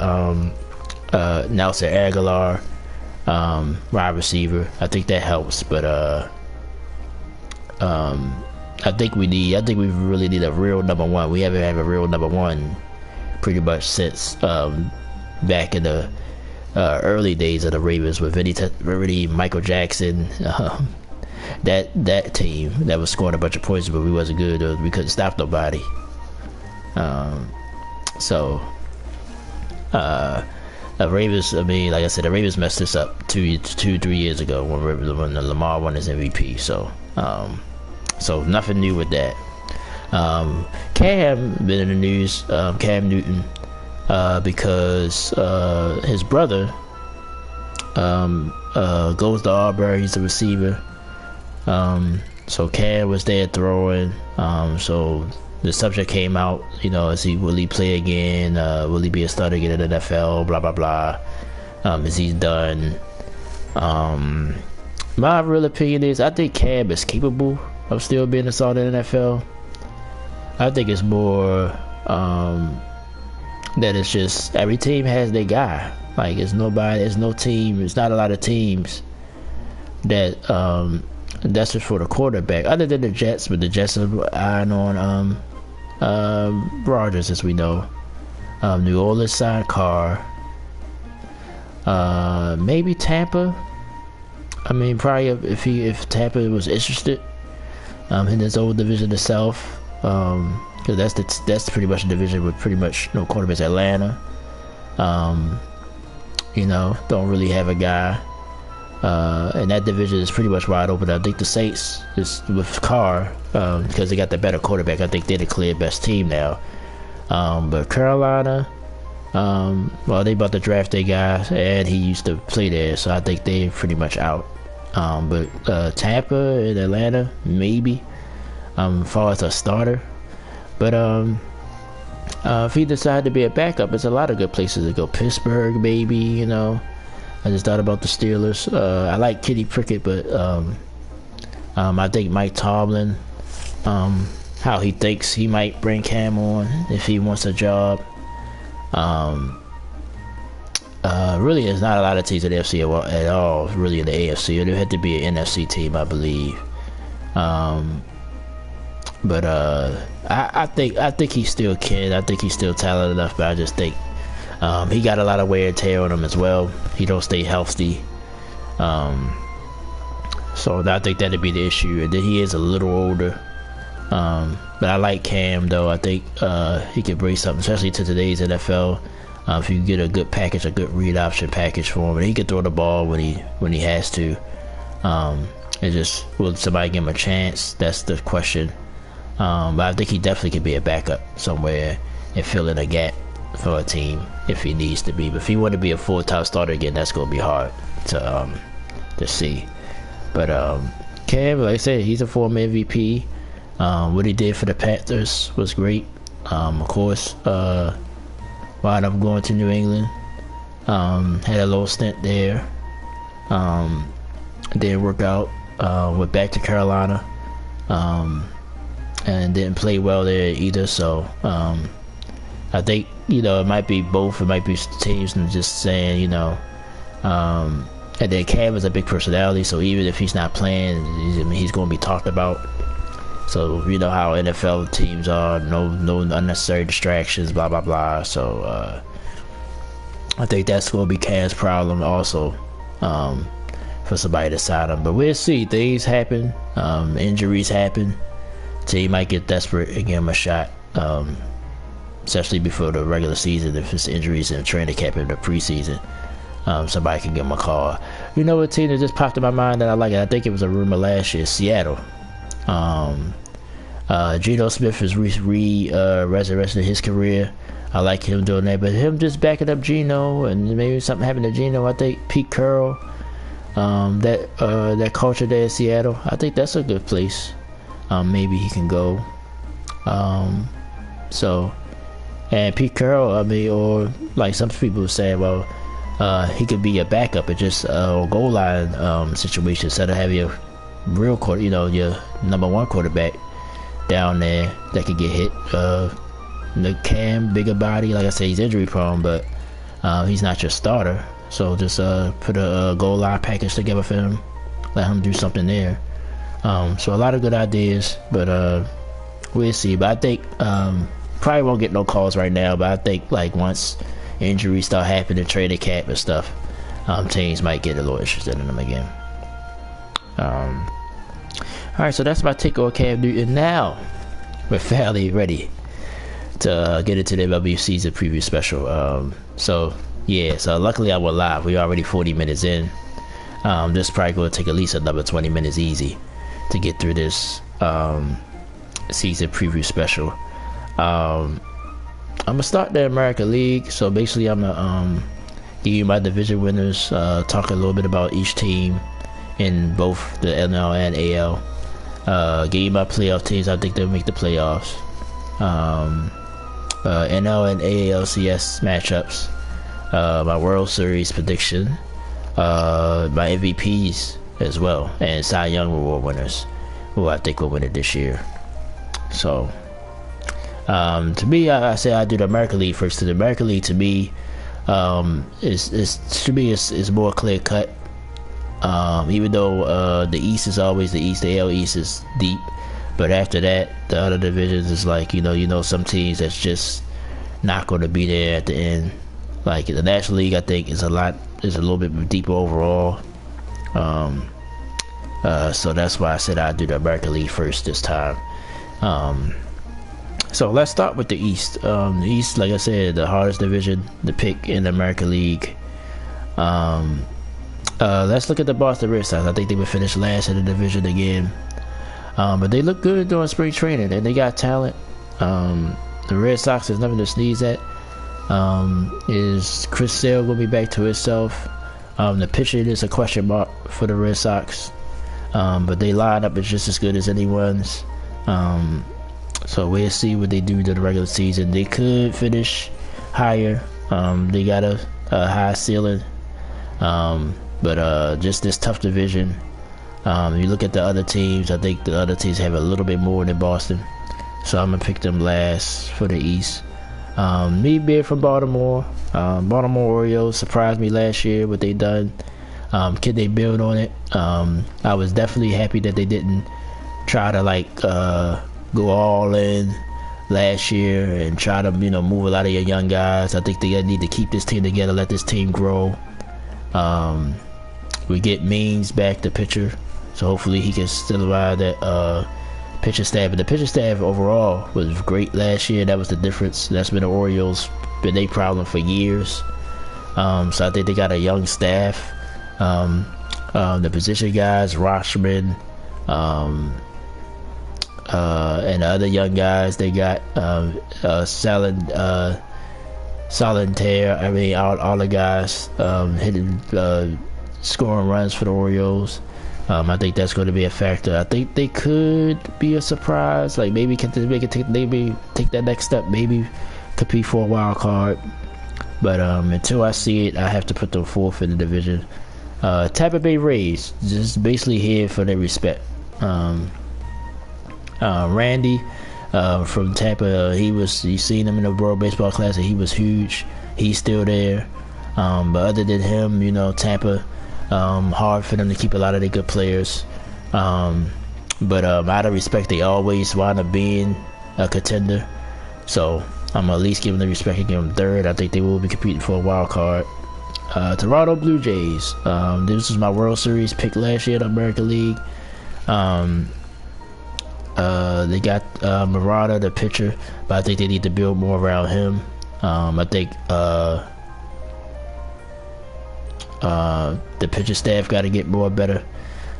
Nelson Aguilar, wide receiver. I think that helps, but I think we really need a real number one. We haven't had a real number one pretty much since back in the early days of the Ravens with Vinny Michael Jackson. That team that was scoring a bunch of points, but we wasn't good. We couldn't stop nobody. The Ravens, like I said, the Ravens messed this up 3 years ago when Lamar won his MVP. So nothing new with that. Cam been in the news. Cam Newton, because his brother goes to Auburn. He's a receiver. So Cam was there throwing. So the subject came out, will he play again? Will he be a starter again in the NFL? Blah blah blah. Is he done? My real opinion is I think Cam is capable of still being a starter in the NFL. I think it's more that it's just every team has their guy. Like, there's no team, it's not a lot of teams that that's just for the quarterback, other than the Jets. But the Jets are eyeing on Rodgers, as we know. New Orleans signed Carr. Maybe Tampa. I mean, probably if Tampa was interested in this old division, the South, because that's pretty much a division with pretty much no quarterbacks. Atlanta, don't really have a guy, and that division is pretty much wide open. I think the Saints is with Carr, because they got the better quarterback. I think they're the clear best team now. But Carolina, they about to draft their guy, and he used to play there, so I think they're pretty much out. But Tampa and Atlanta, maybe, as far as a starter. But if he decided to be a backup, there's a lot of good places to go. Pittsburgh, maybe, I just thought about the Steelers. I like Kenny Pickett, but I think Mike Tomlin, how he thinks he might bring Cam on if he wants a job. Really, there's not a lot of teams in the NFC at all, really, in the AFC. It would have to be an NFC team, I believe. But I think he still can. I think he's still talented enough, but I just think he got a lot of wear and tear on him as well. He don't stay healthy. So I think that'd be the issue. And then he is a little older. But I like Cam, though. I think he could bring something, especially to today's NFL. If you get a good package, a good read option package for him, and he can throw the ball when he has to. It just, will somebody give him a chance? That's the question. But I think he definitely could be a backup somewhere and fill in a gap for a team if he needs to be. But if he want to be a full-time starter again, that's going to be hard to see. But Cam, like I said, he's a former MVP. What he did for the Panthers was great. Of course, wound up going to New England. Had a little stint there. Didn't work out. Went back to Carolina. And didn't play well there either. So I think, it might be both. It might be teams and just saying, And then Cam is a big personality, so even if he's not playing, he's going to be talked about. So you know how NFL teams are, no unnecessary distractions, blah blah blah. So I think that's going to be Cam's problem also, for somebody to sign him. But we'll see. Things happen, injuries happen. Team might get desperate and give him a shot, especially before the regular season. If it's injuries in the training camp in the preseason, somebody can give him a call. You know what team that just popped in my mind that I like? I think it was a rumor last year. Seattle. Geno Smith is resurrecting his career. I like him doing that, but him just backing up Geno, and maybe something happened to Geno. I think Pete Carroll, that culture there in Seattle, I think that's a good place. Maybe he can go. And Pete Carroll, I mean, or like some people say, well, he could be a backup at just a goal line situation instead of having a real your number one quarterback down there that could get hit. The Cam, bigger body, like I said, he's injury prone, but he's not your starter. So just put a goal line package together for him, let him do something there. So a lot of good ideas, but we'll see. But I think probably won't get no calls right now, but I think like once injuries start happening, training camp and stuff, teams might get a little interested in them again. Alright, so that's my take on Cam Newton. Now we're fairly ready to get into the MLB season preview special. So luckily I went live. We're already 40 minutes in. This is probably going to take at least another 20 minutes easy to get through this season preview special. I'm gonna start the American League. So basically I'm gonna give you my division winners, talk a little bit about each team in both the NL and AL, give you my playoff teams. I think they'll make the playoffs. NL and ALCS matchups, my World Series prediction, my MVPs as well, and Cy Young Award winners, who I think will win it this year. So, to me, I say I do the American League first. The American League to me is more clear cut. Even though the East is always the East, the AL East is deep. But after that, the other divisions is like, some teams that's just not going to be there at the end. Like the National League, I think is a little bit deeper overall. So that's why I said I'd do the American League first this time. So let's start with the East. The East, like I said, the hardest division to pick in the American League. Let's look at the Boston Red Sox. I think they would finish last in the division again. But they look good during spring training, and they got talent. The Red Sox is nothing to sneeze at. Is Chris Sale going to be back to himself? The pitching is a question mark for the Red Sox. But they line up is just as good as anyone's. So we'll see what they do to the regular season. They could finish higher. They got a high ceiling. But just this tough division. You look at the other teams, I think the other teams have a little bit more than Boston. So I'm going to pick them last for the East. Me being from Baltimore. Baltimore Orioles surprised me last year what they done. Can they build on it? I was definitely happy that they didn't try to go all in last year and try to move a lot of your young guys. I think they need to keep this team together, let this team grow. We get Means back, the pitcher, so hopefully he can still survive that pitcher staff. But the pitcher staff overall was great last year. That was the difference. That's been the Orioles been their problem for years. So I think they got a young staff. The position guys, Roshman, and the other young guys they got, Salanter. I mean, all the guys hitting, scoring runs for the Orioles. I think that's going to be a factor. I think they could be a surprise. Like maybe take that next step. Maybe compete for a wild card. But until I see it, I have to put them fourth in the division. Tampa Bay Rays, just basically here for their respect. Randy from Tampa, you seen him in the World Baseball Classic. He was huge. He's still there. But other than him, Tampa, Hard for them to keep a lot of their good players. But out of respect, they always wind up being a contender. So I'm at least giving them respect and give them third. I think they will be competing for a wild card. Toronto Blue Jays. This was my World Series pick last year in the American League. They got Murata, the pitcher, but I think they need to build more around him. I think the pitcher staff got to get more better.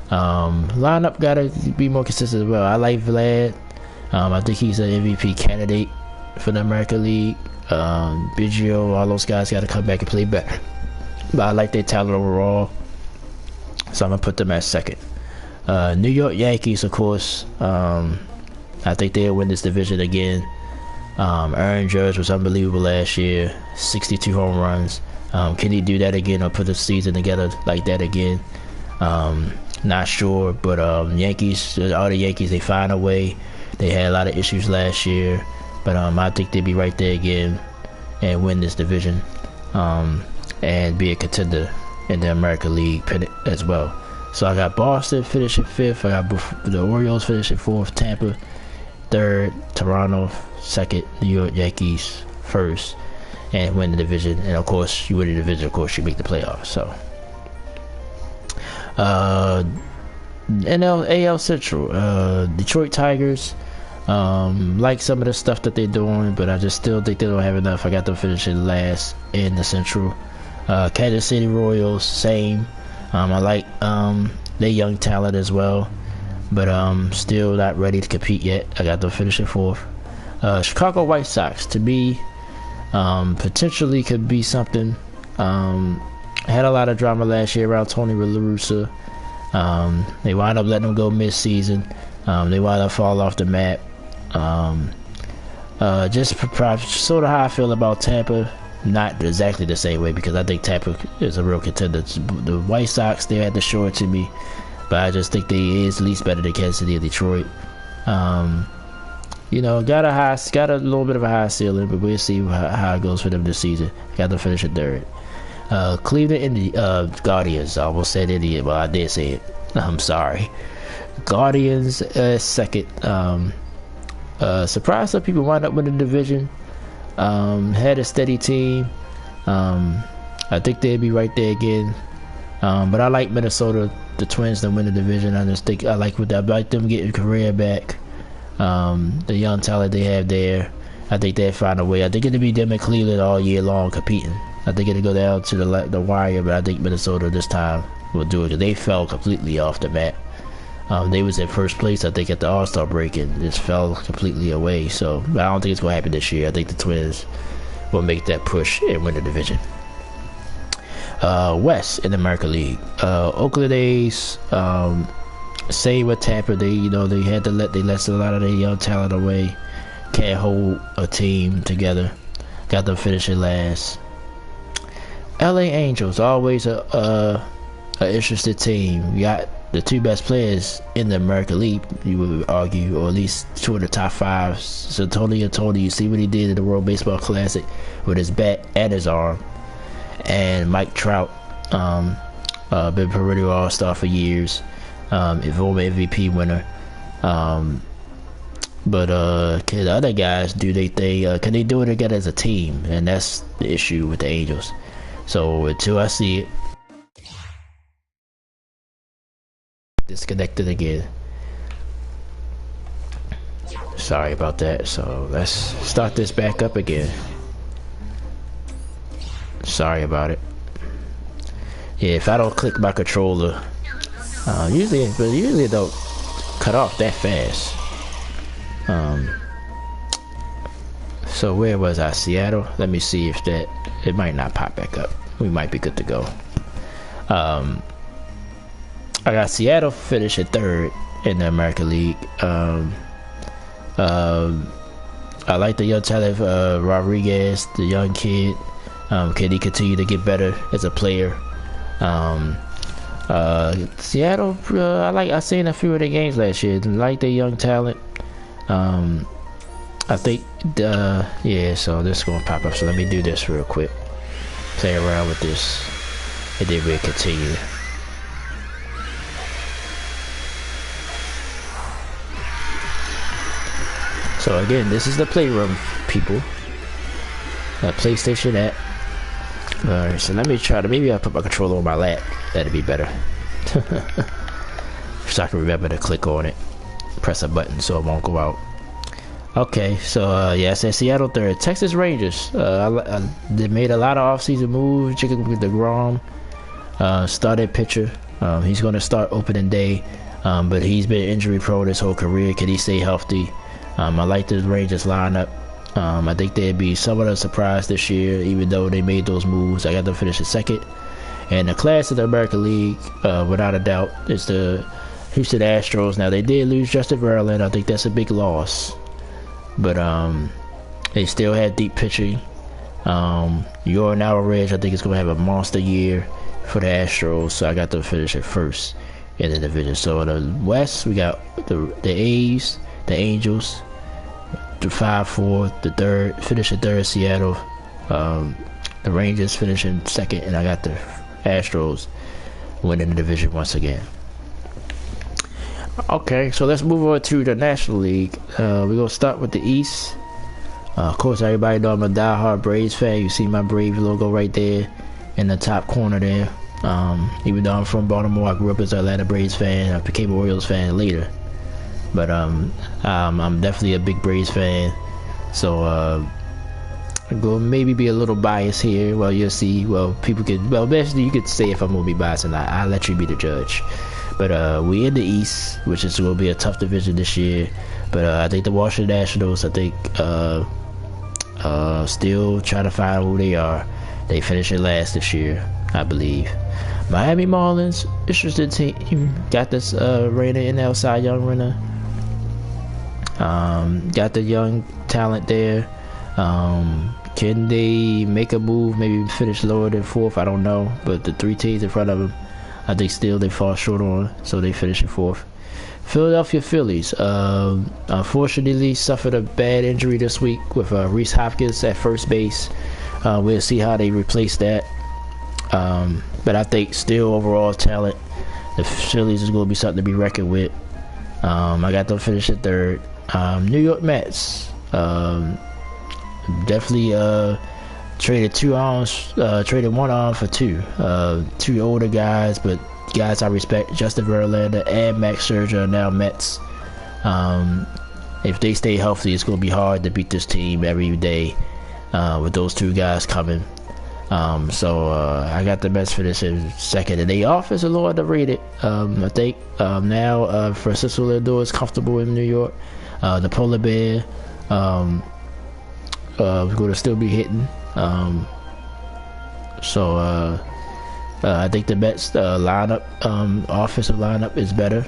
Lineup got to be more consistent as well. I like Vlad. I think he's an MVP candidate for the American League. Biggio, all those guys got to come back and play better. But I like their talent overall, so I'm gonna put them at second. New York Yankees, of course. I think they'll win this division again. Aaron Judge was unbelievable last year, 62 home runs. Can he do that again or put the season together like that again? Not sure, but Yankees, all the Yankees, they find a way. They had a lot of issues last year, but I think they'll be right there again and win this division, and be a contender in the American League pennant as well. So I got Boston finishing fifth. I got the Orioles finishing fourth. Tampa third. Toronto second. New York Yankees first, and win the division. And of course, you win the division. Of course, you make the playoffs. So, AL Central. Detroit Tigers. Like some of the stuff that they're doing, but I just still think they don't have enough. I got them finishing last in the Central. Kansas City Royals, same. I like their young talent as well, but still not ready to compete yet. I got them finishing fourth. Chicago White Sox, to me, potentially could be something. Had a lot of drama last year around Tony La Russa. They wound up letting them go mid-season. They wound up fall off the map. Just sort of how I feel about Tampa. Not exactly the same way, because I think Tampa is a real contender. The White Sox, they had to show it to me, but I just think they is at least better than Kansas City and Detroit. You know, got a little bit of a high ceiling, but we'll see how it goes for them this season. Got to finish at third. Cleveland Guardians. I almost said Indian, well, I did say it. I'm sorry. Guardians second. Surprised some people wind up winning the division. Had a steady team. I think they'll be right there again. But I like Minnesota, the Twins, to win the division. I just think I like them getting Correa back. The young talent they have there. I think they'll find a way. I think it'll be them and Cleveland all year long competing. I think it'll go down to the wire, but I think Minnesota this time will do it, because they fell completely off the map. They was in first place, I think, at the All-Star break, and just fell completely away. So I don't think it's going to happen this year. I think the Twins will make that push and win the division. West in the American League. Oakland A's, same with Tampa. They had to let a lot of their young talent away. Can't hold a team together. Got them finishing last. LA Angels, always a interesting team. You got the two best players in the American League, you would argue, or at least two of the top five. So Tony, you see what he did in the World Baseball Classic with his bat and his arm. And Mike Trout, been perennial All-Star for years, former MVP winner. But can the other guys do they can they do it together as a team? And that's the issue with the Angels. So until I see it, disconnected again. Sorry about that. So let's start this back up again. Sorry about it. Yeah, if I don't click my controller, usually it don't cut off that fast. So where was I? Seattle? Let me see if it might not pop back up. We might be good to go. I got Seattle finishing third in the American League. I like the young talent, Rodriguez, the young kid. Can he continue to get better as a player? Seattle, I seen a few of their games last year. I like their young talent. I think, yeah, so this is going to pop up. So let me do this real quick. Play around with this, and then we'll continue. So again, this is the playroom, people. PlayStation app. Alright, so let me try to, maybe I'll put my controller on my lap. That'd be better. So I can remember to click on it. Press a button so it won't go out. Okay, so yeah, I said Seattle third. Texas Rangers. They made a lot of offseason moves. Jacob DeGrom, started pitcher. He's going to start opening day, but he's been injury prone his whole career. Can he stay healthy? I like the Rangers lineup. I think they'd be somewhat of a surprise this year, even though they made those moves. I got them finished in second. And the class of the American League, without a doubt, is the Houston Astros. Now, they did lose Justin Verlander. I think that's a big loss. But they still had deep pitching. Yordan Alvarez, I think, is going to have a monster year for the Astros. So I got them finish at first in the division. So in the West, we got the A's, the Angels, the 5-4, the third, finish in third, Seattle. The Rangers finish in second, and I got the Astros winning the division once again. Okay, so let's move on to the National League. We're going to start with the East. Of course, everybody know I'm a diehard Braves fan. You see my Braves logo right there in the top corner there. Even though I'm from Baltimore, I grew up as an Atlanta Braves fan. I became an Orioles fan later. But I'm definitely a big Braves fan. So I'm going to maybe be a little biased here. Well, you'll see. Well, people could, well, basically you could say if I'm going to be biased or not. I'll let you be the judge. But we in the East, which is going to be a tough division this year. But I think the Washington Nationals, I think, still trying to find who they are. They finished it last this year, I believe. Miami Marlins, interesting team. Got this Rainer NL Cy Young winner. Got the young talent there. Can they make a move? Maybe finish lower than fourth? I don't know. But the three teams in front of them, I think still they fall short on, so they finish in fourth. Philadelphia Phillies, unfortunately suffered a bad injury this week with Rhys Hopkins at first base. We'll see how they replace that. But I think still overall talent, the Phillies is going to be something to be reckoned with. I got them finishing third. New York Mets, definitely traded traded one arm for two older guys, but guys I respect. Justin Verlander and Max Scherzer are now Mets. If they stay healthy, it's going to be hard to beat this team every day with those two guys coming. So I got the Mets finishing second, and their offense is a little underrated. I think now Francisco Lindor is comfortable in New York. The Polar Bear is going to still be hitting. So I think the Mets lineup, offensive lineup is better.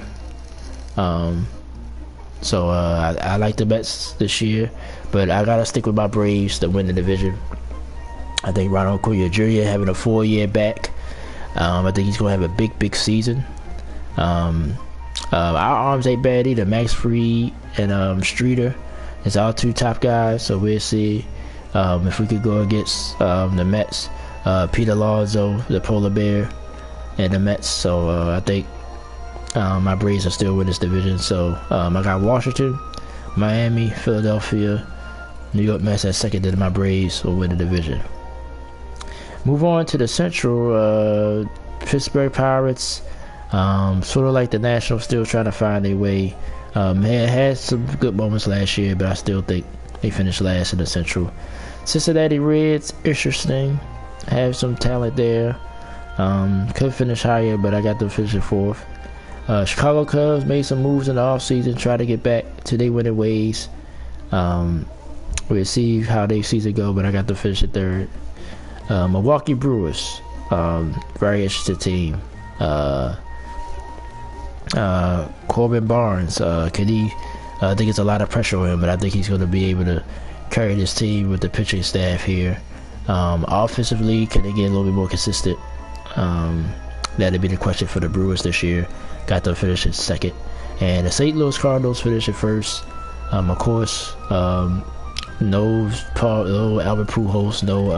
So I like the Mets this year, but I gotta stick with my Braves to win the division. I think Ronald Acuna Jr. having a 4-year back. I think he's gonna have a big season. Our arms ain't bad either. Max Fried and Streeter is our two top guys, so we'll see if we could go against the Mets. Pete Alonso, the Polar Bear, and the Mets. So I think my Braves are still with this division. So I got Washington, Miami, Philadelphia, New York Mets at second, then my Braves will win the division. Move on to the Central. Pittsburgh Pirates, sort of like the Nationals, still trying to find their way. Had some good moments last year, but I still think they finished last in the Central. Cincinnati Reds, interesting. Have some talent there. Could finish higher, but I got them finishing fourth. Chicago Cubs made some moves in the offseason, try to get back to their winning ways. We'll see how their season go, but I got them finishing third. Milwaukee Brewers, very interesting team. Corbin Barnes, can he? I think it's a lot of pressure on him, but I think he's going to be able to carry this team with the pitching staff here. Offensively, can they get a little bit more consistent? That'll be the question for the Brewers this year. Got them finishing second, and the St. Louis Cardinals finishing first. Of course, no Albert Pujols, no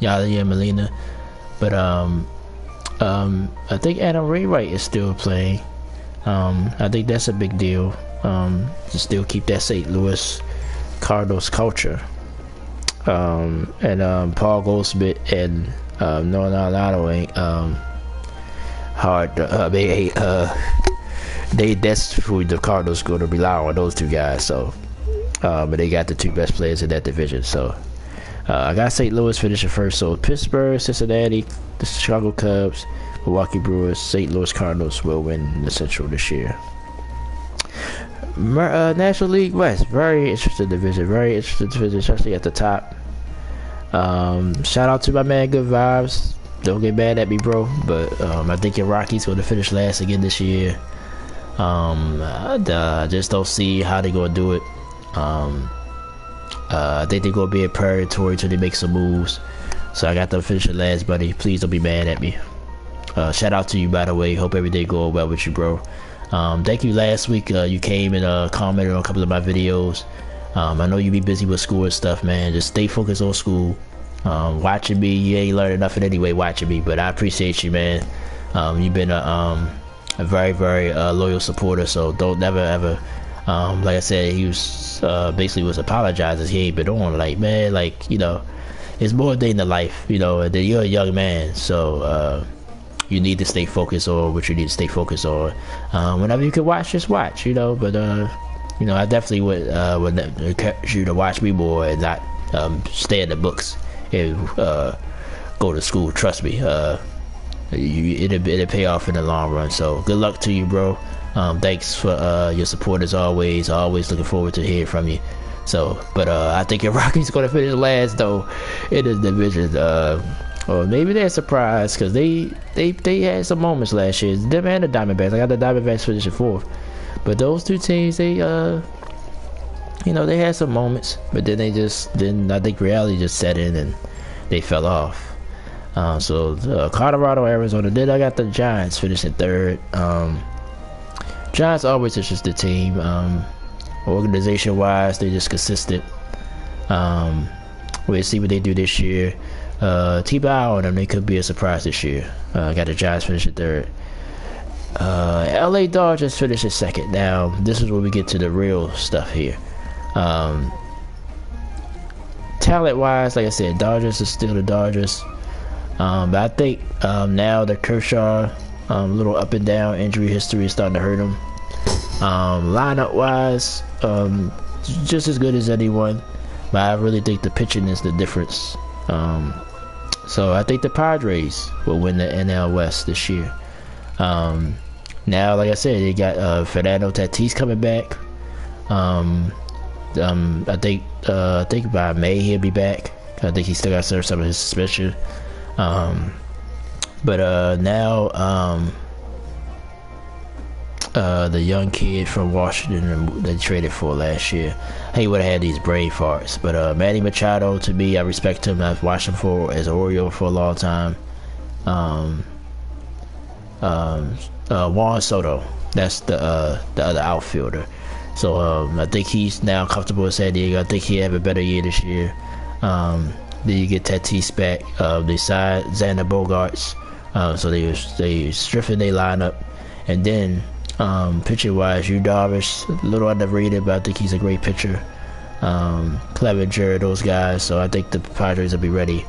Yadier Molina, but I think Adam Wainwright is still playing. I think that's a big deal. To still keep that St. Louis Cardinals culture. And Paul Goldschmidt and Nolan Arenado ain't hard. That's who the Cardinals going to rely on, those two guys. So, but they got the two best players in that division. So, I got St. Louis finishing first. So Pittsburgh, Cincinnati, the Chicago Cubs, Milwaukee Brewers, St. Louis Cardinals will win the Central this year. National League West, very interesting division, especially at the top. Shout out to my man Good Vibes. Don't get mad at me, bro, but I think your Rockies going to finish last again this year. I just don't see how they're going to do it. I think they're going to be in purgatory until they make some moves. So I got them finishing last, buddy. Please don't be mad at me. Shout out to you, by the way. Hope everything going well with you, bro. Thank you. Last week you came and commented on a couple of my videos. I know you be busy with school and stuff, man. Just stay focused on school. Watching me, you ain't learning nothing anyway watching me, but I appreciate you, man. You've been a very, very loyal supporter, so don't never ever, like I said, he was basically was apologizing he ain't been on, like, man, like, you know, it's more than the life, you know, and then you're a young man, so you need to stay focused on what you need to stay focused on. Whenever you can watch, just watch, you know, but you know, I definitely would encourage you to watch me more and not stay in the books and go to school. Trust me, it'll pay off in the long run. So good luck to you, bro. Thanks for your support as always. Always looking forward to hearing from you. So, but I think your Rockies gonna finish last though in this division. Or maybe they're surprised because they had some moments last year. Them and the Diamondbacks. I got the Diamondbacks finishing fourth, but those two teams, they you know, they had some moments, but then I think reality just set in and they fell off. So Colorado, Arizona. Then I got the Giants finishing third. Giants always interesting team. Organization wise, they just consistent. We'll see what they do this year. Keep an eye on them. They could be a surprise this year. Got the Giants finishing third. LA Dodgers finishing second. Now this is where we get to the real stuff here. Talent wise, like I said, Dodgers is still the Dodgers. But I think now the Kershaw little up and down injury history is starting to hurt him. Lineup wise, just as good as anyone, but I really think the pitching is the difference. So I think the Padres will win the NL West this year. Now, like I said, they got Fernando Tatis coming back. I think by May he'll be back. I think he still got to serve some of his suspension. But now the young kid from Washington they traded for last year, he would have had these brain farts. But Manny Machado, to me, I respect him. I've watched him as an Oriole for a long time. Juan Soto, that's the other outfielder. So I think he's now comfortable in San Diego. I think he'll have a better year this year. Then you get Tatis back. They signed Xander Bogaerts, so they strengthen their lineup. And then pitching wise, Yu Darvish, a little underrated, but I think he's a great pitcher. Clevenger, those guys. So I think the Padres will be ready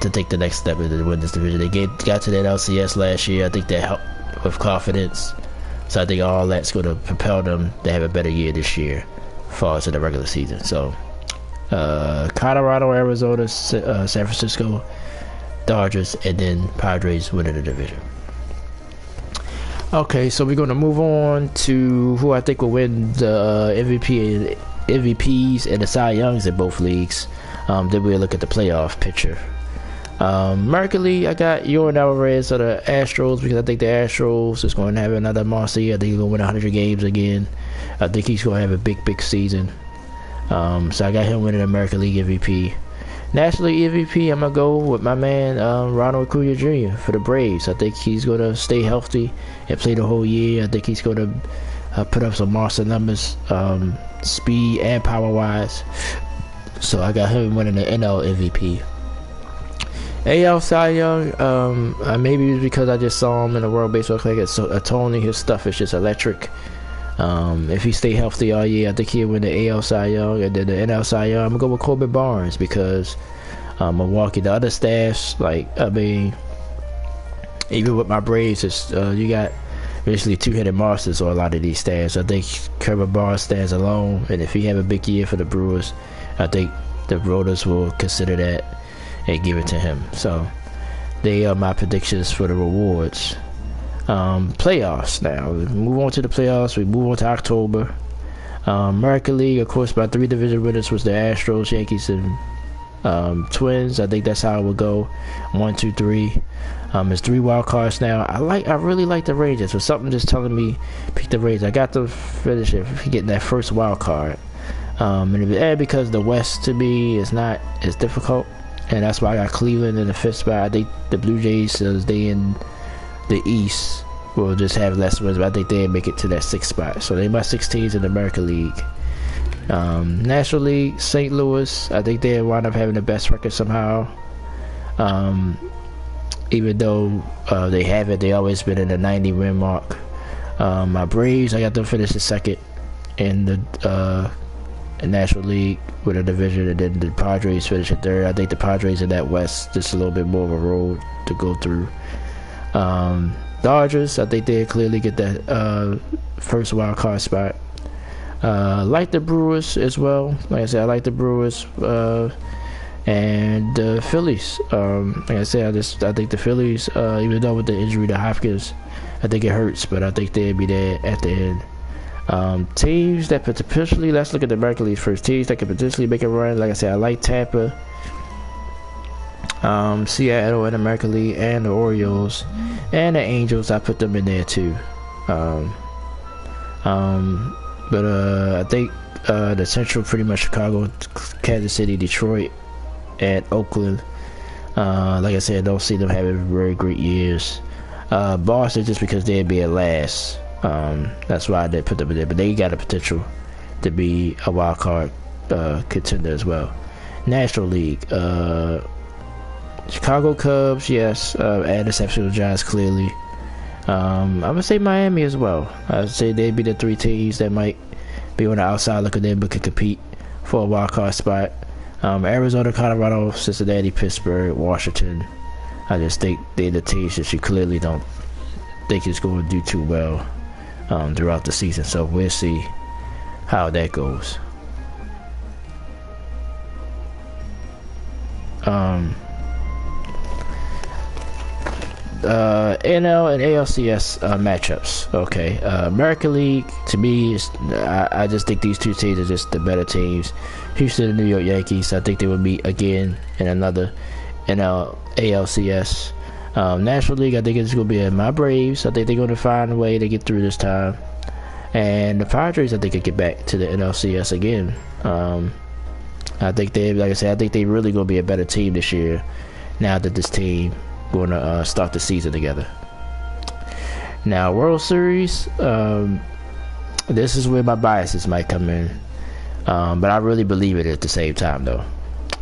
to take the next step to win this division. They got to that LCS last year. I think that helped with confidence. So I think all that's going to propel them to have a better year this year as far as in the regular season. So Colorado, Arizona, San Francisco, Dodgers, and then Padres winning the division. Okay, so we're going to move on to who I think will win the MVPs and the Cy Youngs in both leagues. Then we'll look at the playoff picture. American League, I got Yordan Alvarez of the Astros because I think the Astros is going to have another monster year. I think he's going to win 100 games again. I think he's going to have a big season. So I got him winning American League MVP. National League MVP, I'm going to go with my man Ronald Acuna Jr. for the Braves. I think he's going to stay healthy and play the whole year. I think he's going to put up some monster numbers, speed and power-wise. So I got him winning the NL MVP. AL Cy Young, maybe it was because I just saw him in the World Baseball Classic. So Tony, his stuff is just electric. If he stay healthy all year, I think he'll win the AL Cy Young. And then the NL Cy Young, I'm gonna go with Corbin Barnes because Milwaukee, the other staffs, like, I mean, even with my Braves, it's, you got basically two-headed monsters on a lot of these staffs. I think Corbin Barnes stands alone, and if he have a big year for the Brewers, I think the voters will consider that and give it to him. So they are my predictions for the rewards. Playoffs now. We move on to the playoffs. We move on to October. American League, of course, my 3 division winners was the Astros, Yankees, and Twins. I think that's how it would go. 1, 2, 3. There's 3 wild cards now. I really like the Rangers. So something just telling me pick the Rangers. I got to finish it, getting that first wild card. And because the West to me is not as difficult, and that's why I got Cleveland in the 5th spot. I think the Blue Jays, they in the East, will just have less wins, but I think they'll make it to that 6th spot. So they're my 6 teams in the American League. National League, St. Louis, I think they wind up having the best record somehow. Even though they haven't, they always been in the 90 win mark. My Braves, I got them finish the 2nd in the National League with a division, and then the Padres finish at 3rd. I think the Padres in that West just a little bit more of a road to go through. Dodgers, I think they clearly get that first wild card spot. Like the Brewers as well. Like I said, I like the Brewers and the Phillies. Like I said, I think the Phillies, even though with the injury to Hopkins, I think it hurts, but I think they'll be there at the end. Teams that potentially, let's look at the American League first. Teams that could potentially make a run. Like I said, I like Tampa, Seattle in the American League, and the Orioles, and the Angels. I put them in there too. But I think the Central, pretty much Chicago, Kansas City, Detroit, and Oakland. Like I said, I don't see them having very great years. Boston, just because they'd be at last. That's why I didn't put them in there, but they got a potential to be a wild card contender as well. National League, Chicago Cubs, yes, and the San Francisco Giants clearly. I'm gonna say Miami as well. I'd say they'd be the 3 teams that might be on the outside looking in but could compete for a wild card spot. Arizona, Colorado, Cincinnati, Pittsburgh, Washington. I just think they're the teams that you clearly don't think is going to do too well throughout the season. So we'll see how that goes. NL and ALCS matchups. Okay, American League, to me, I just think these 2 teams are just the better teams. Houston and New York Yankees, I think they will meet again in another NL ALCS. National League, I think it's going to be my Braves. I think they're going to find a way to get through this time. And the Padres, I think, could get back to the NLCS again. I think like I said, I think they really going to be a better team this year now that this team going to start the season together. Now, World Series, this is where my biases might come in. But I really believe it at the same time, though.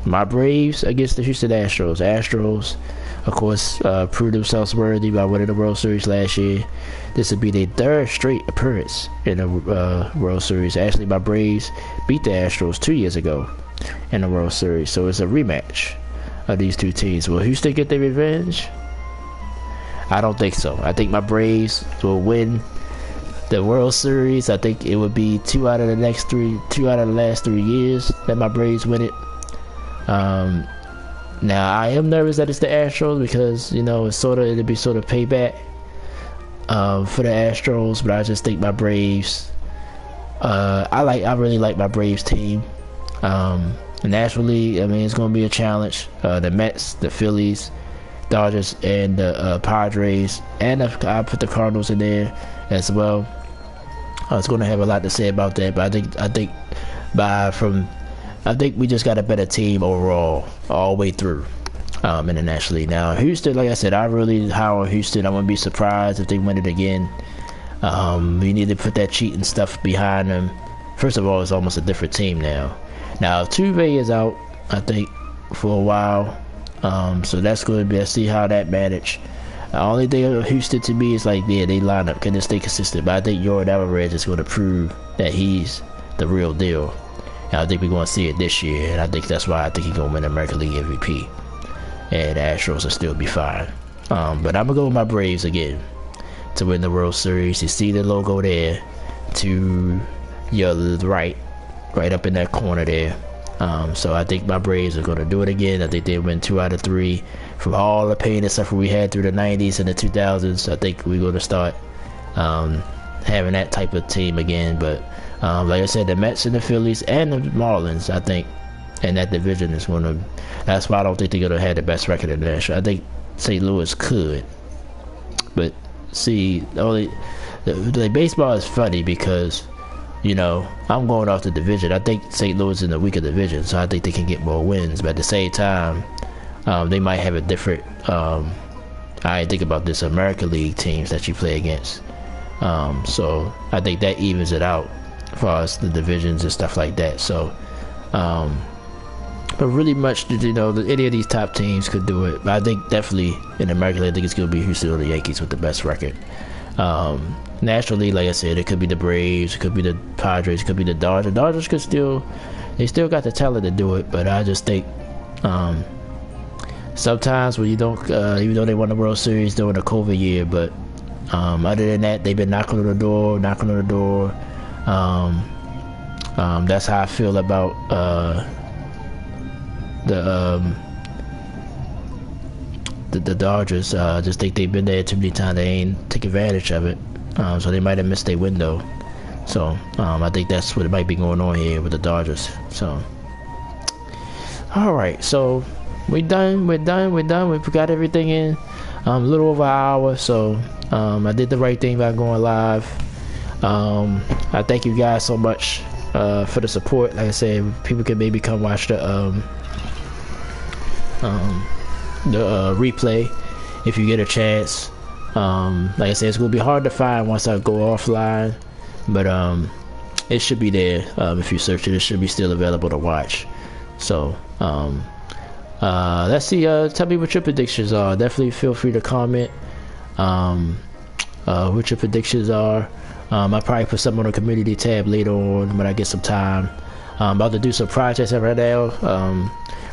My Braves against the Houston Astros. Astros, of course, proved themselves worthy by winning the World Series last year. This would be their 3rd straight appearance in the World Series. Actually, my Braves beat the Astros 2 years ago in the World Series. So it's a rematch of these 2 teams. Will Houston get their revenge? I don't think so. I think my Braves will win the World Series. I think it would be 2 out of the last 3 years that my Braves win it. Now I am nervous that it's the Astros because it'll be sort of payback for the Astros, but I just think my Braves. I really like my Braves team. The National League, I mean, it's going to be a challenge. The Mets, the Phillies, Dodgers, and the Padres, and I put the Cardinals in there as well. I was going to have a lot to say about that, but I think we just got a better team overall, all the way through in the National League. Now, Houston, like I said, I really high on Houston. I wouldn't be surprised if they win it again. We need to put that cheating stuff behind them. First of all, it's almost a different team now. Now, if Tuve is out, I think, for a while, So that's going to be, let's see how that manage. The only thing of Houston to me is like, yeah, they line up, can they stay consistent? But I think Jordan Alvarez is going to prove that he's the real deal. And I think we're going to see it this year, and I think that's why I think he's going to win American League MVP. And the Astros will still be fine. But I'm going to go with my Braves again to win the World Series. You see the logo there to your right up in that corner there. So I think my Braves are going to do it again. I think they win 2 out of 3. From all the pain and suffering we had through the 90s and the 2000s, I think we're going to start having that type of team again. But like I said, the Mets and the Phillies and the Marlins, I think, and that division is going to, that's why I don't think they're going to have the best record in the National. I think St. Louis could. But see, the baseball is funny because, you know, I'm going off the division. I think St. Louis is in the weaker division, so I think they can get more wins. But at the same time, they might have a different, I think about this American League teams that you play against. So I think that evens it out as far as the divisions and stuff like that. So, but really much, you know, any of these top teams could do it. But I think definitely in the American League, I think it's going to be Houston or the Yankees with the best record. National League, like I said, it could be the Braves, it could be the Padres, it could be the Dodgers. The Dodgers could still, they still got the talent to do it, but I just think sometimes when you don't, even though they won the World Series during the COVID year, but other than that, they've been knocking on the door. That's how I feel about the Dodgers. Just think they've been there too many times. They ain't take advantage of it. So they might have missed their window. So I think that's what it might be going on here with the Dodgers. So all right, so we're done. We got everything in a little over an hour. So I did the right thing by going live. I thank you guys so much for the support. Like I said, people can maybe come watch the replay if you get a chance. Like I said, it's gonna be hard to find once I go offline, but it should be there. If you search it, it should be still available to watch. So let's see, tell me what your predictions are. Definitely feel free to comment what your predictions are. I'll probably put some on the community tab later on when I get some time. I'm about to do some projects right now.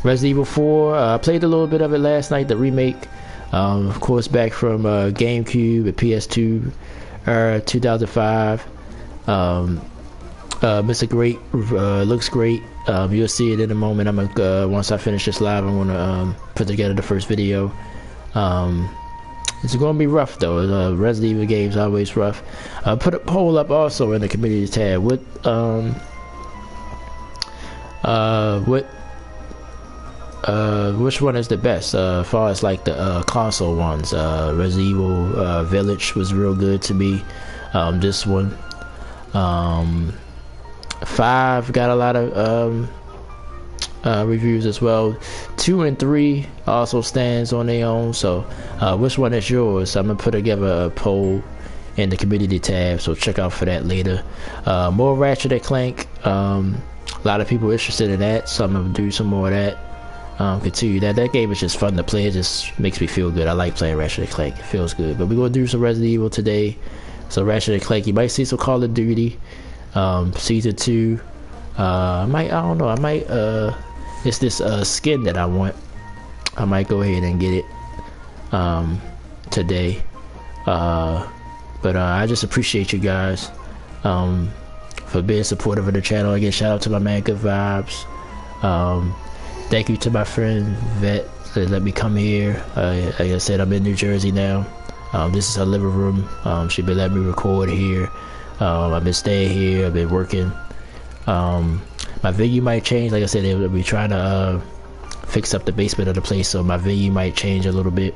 Resident Evil 4, I played a little bit of it last night, the remake. Of course, back from GameCube and PS2 era 2005. Mr. Great looks great. You'll see it in a moment. I'm gonna once I finish this live, I'm gonna put together the first video. It's gonna be rough though. Resident Evil games always rough. Put a poll up also in the community tab. Which one is the best as far as like the console ones? Resident Evil Village was real good to me. This one, 5 got a lot of reviews as well. 2 and 3 also stands on their own. So which one is yours? I'm gonna put together a poll in the community tab, so check out for that later. More Ratchet and Clank. A lot of people interested in that, so I'm gonna do some more of that. Continue that game is just fun to play. It just makes me feel good. I like playing Ratchet and Clank. It feels good. But we're gonna do some Resident Evil today. So Ratchet and Clank, you might see some Call of Duty season 2. I don't know, it's this skin that I want. I might go ahead and get it today. But I just appreciate you guys for being supportive of the channel. Again, shout out to my man Good Vibes. Thank you to my friend Vet that let me come here. Like I said, I'm in New Jersey now. This is her living room. She been letting me record here. I've been staying here. I've been working. My venue might change. Like I said, they'll be trying to fix up the basement of the place, so my venue might change a little bit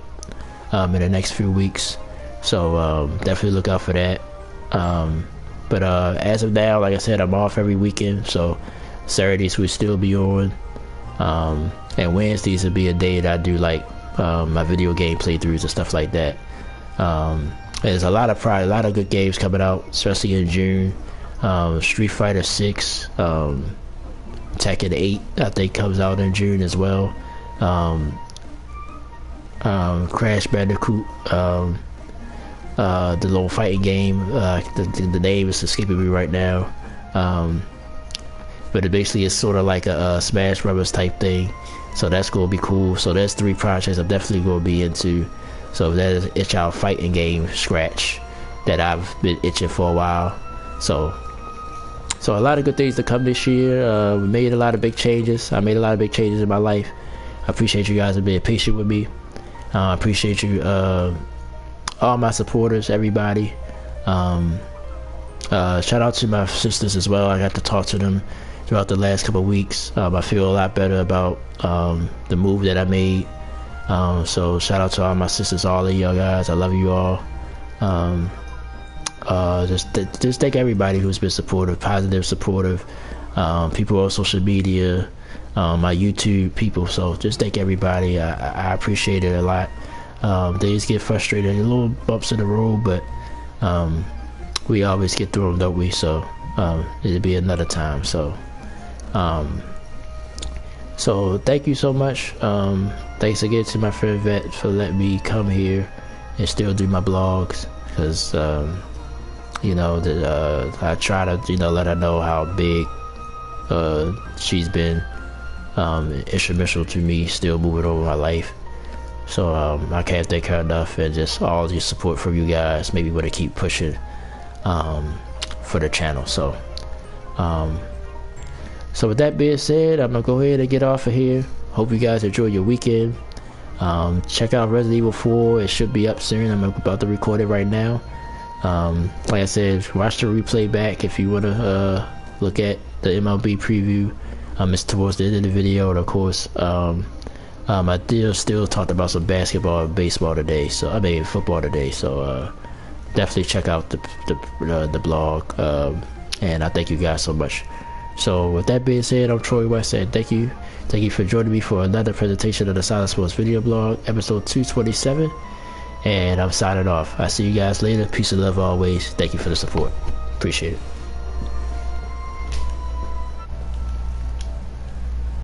in the next few weeks. So definitely look out for that. But as of now, like I said, I'm off every weekend, so Saturdays will still be on. And Wednesdays would be a day that I do like my video game playthroughs and stuff like that. There's a lot of good games coming out, especially in June. Street Fighter 6, Tekken 8 I think comes out in June as well. Crash Bandicoot, the little fighting game. The name is escaping me right now. But it basically is sort of like a Smash Brothers type thing. So that's gonna be cool. So there's 3 projects I'm definitely gonna be into. So that is itch out fighting game scratch that I've been itching for a while. So a lot of good things to come this year. We made a lot of big changes. I made a lot of big changes in my life. I appreciate you guys for being patient with me. I appreciate you, all my supporters, everybody. Shout out to my sisters as well. I got to talk to them throughout the last couple of weeks. I feel a lot better about the move that I made. So shout out to all my sisters, all of y'all guys. I love you all. Just thank everybody who's been supportive, positive, supportive. People on social media, my YouTube people. So just thank everybody. I appreciate it a lot. Days get frustrated, a little bumps in the road, but we always get through them, don't we? So it'll be another time. So thank you so much. Thanks again to my friend Vet for letting me come here and still do my blogs, because you know that I try to let her know how big she's been instrumental to me still moving over my life. So I can't thank her enough, and just all the support from you guys maybe want to keep pushing for the channel. So with that being said, I'm gonna go ahead and get off of here. Hope you guys enjoy your weekend. Check out Resident Evil 4. It should be up soon. I'm about to record it right now. Like I said, watch the replay back if you want to look at the MLB preview. It's towards the end of the video, and of course I still talked about some basketball and baseball today, so I mean football today. So definitely check out the blog, and I thank you guys so much. So with that being said, I'm Troy West saying thank you for joining me for another presentation of the Silentsports video blog, episode 227, and I'm signing off. I'll see you guys later. Peace and love always. Thank you for the support. Appreciate it.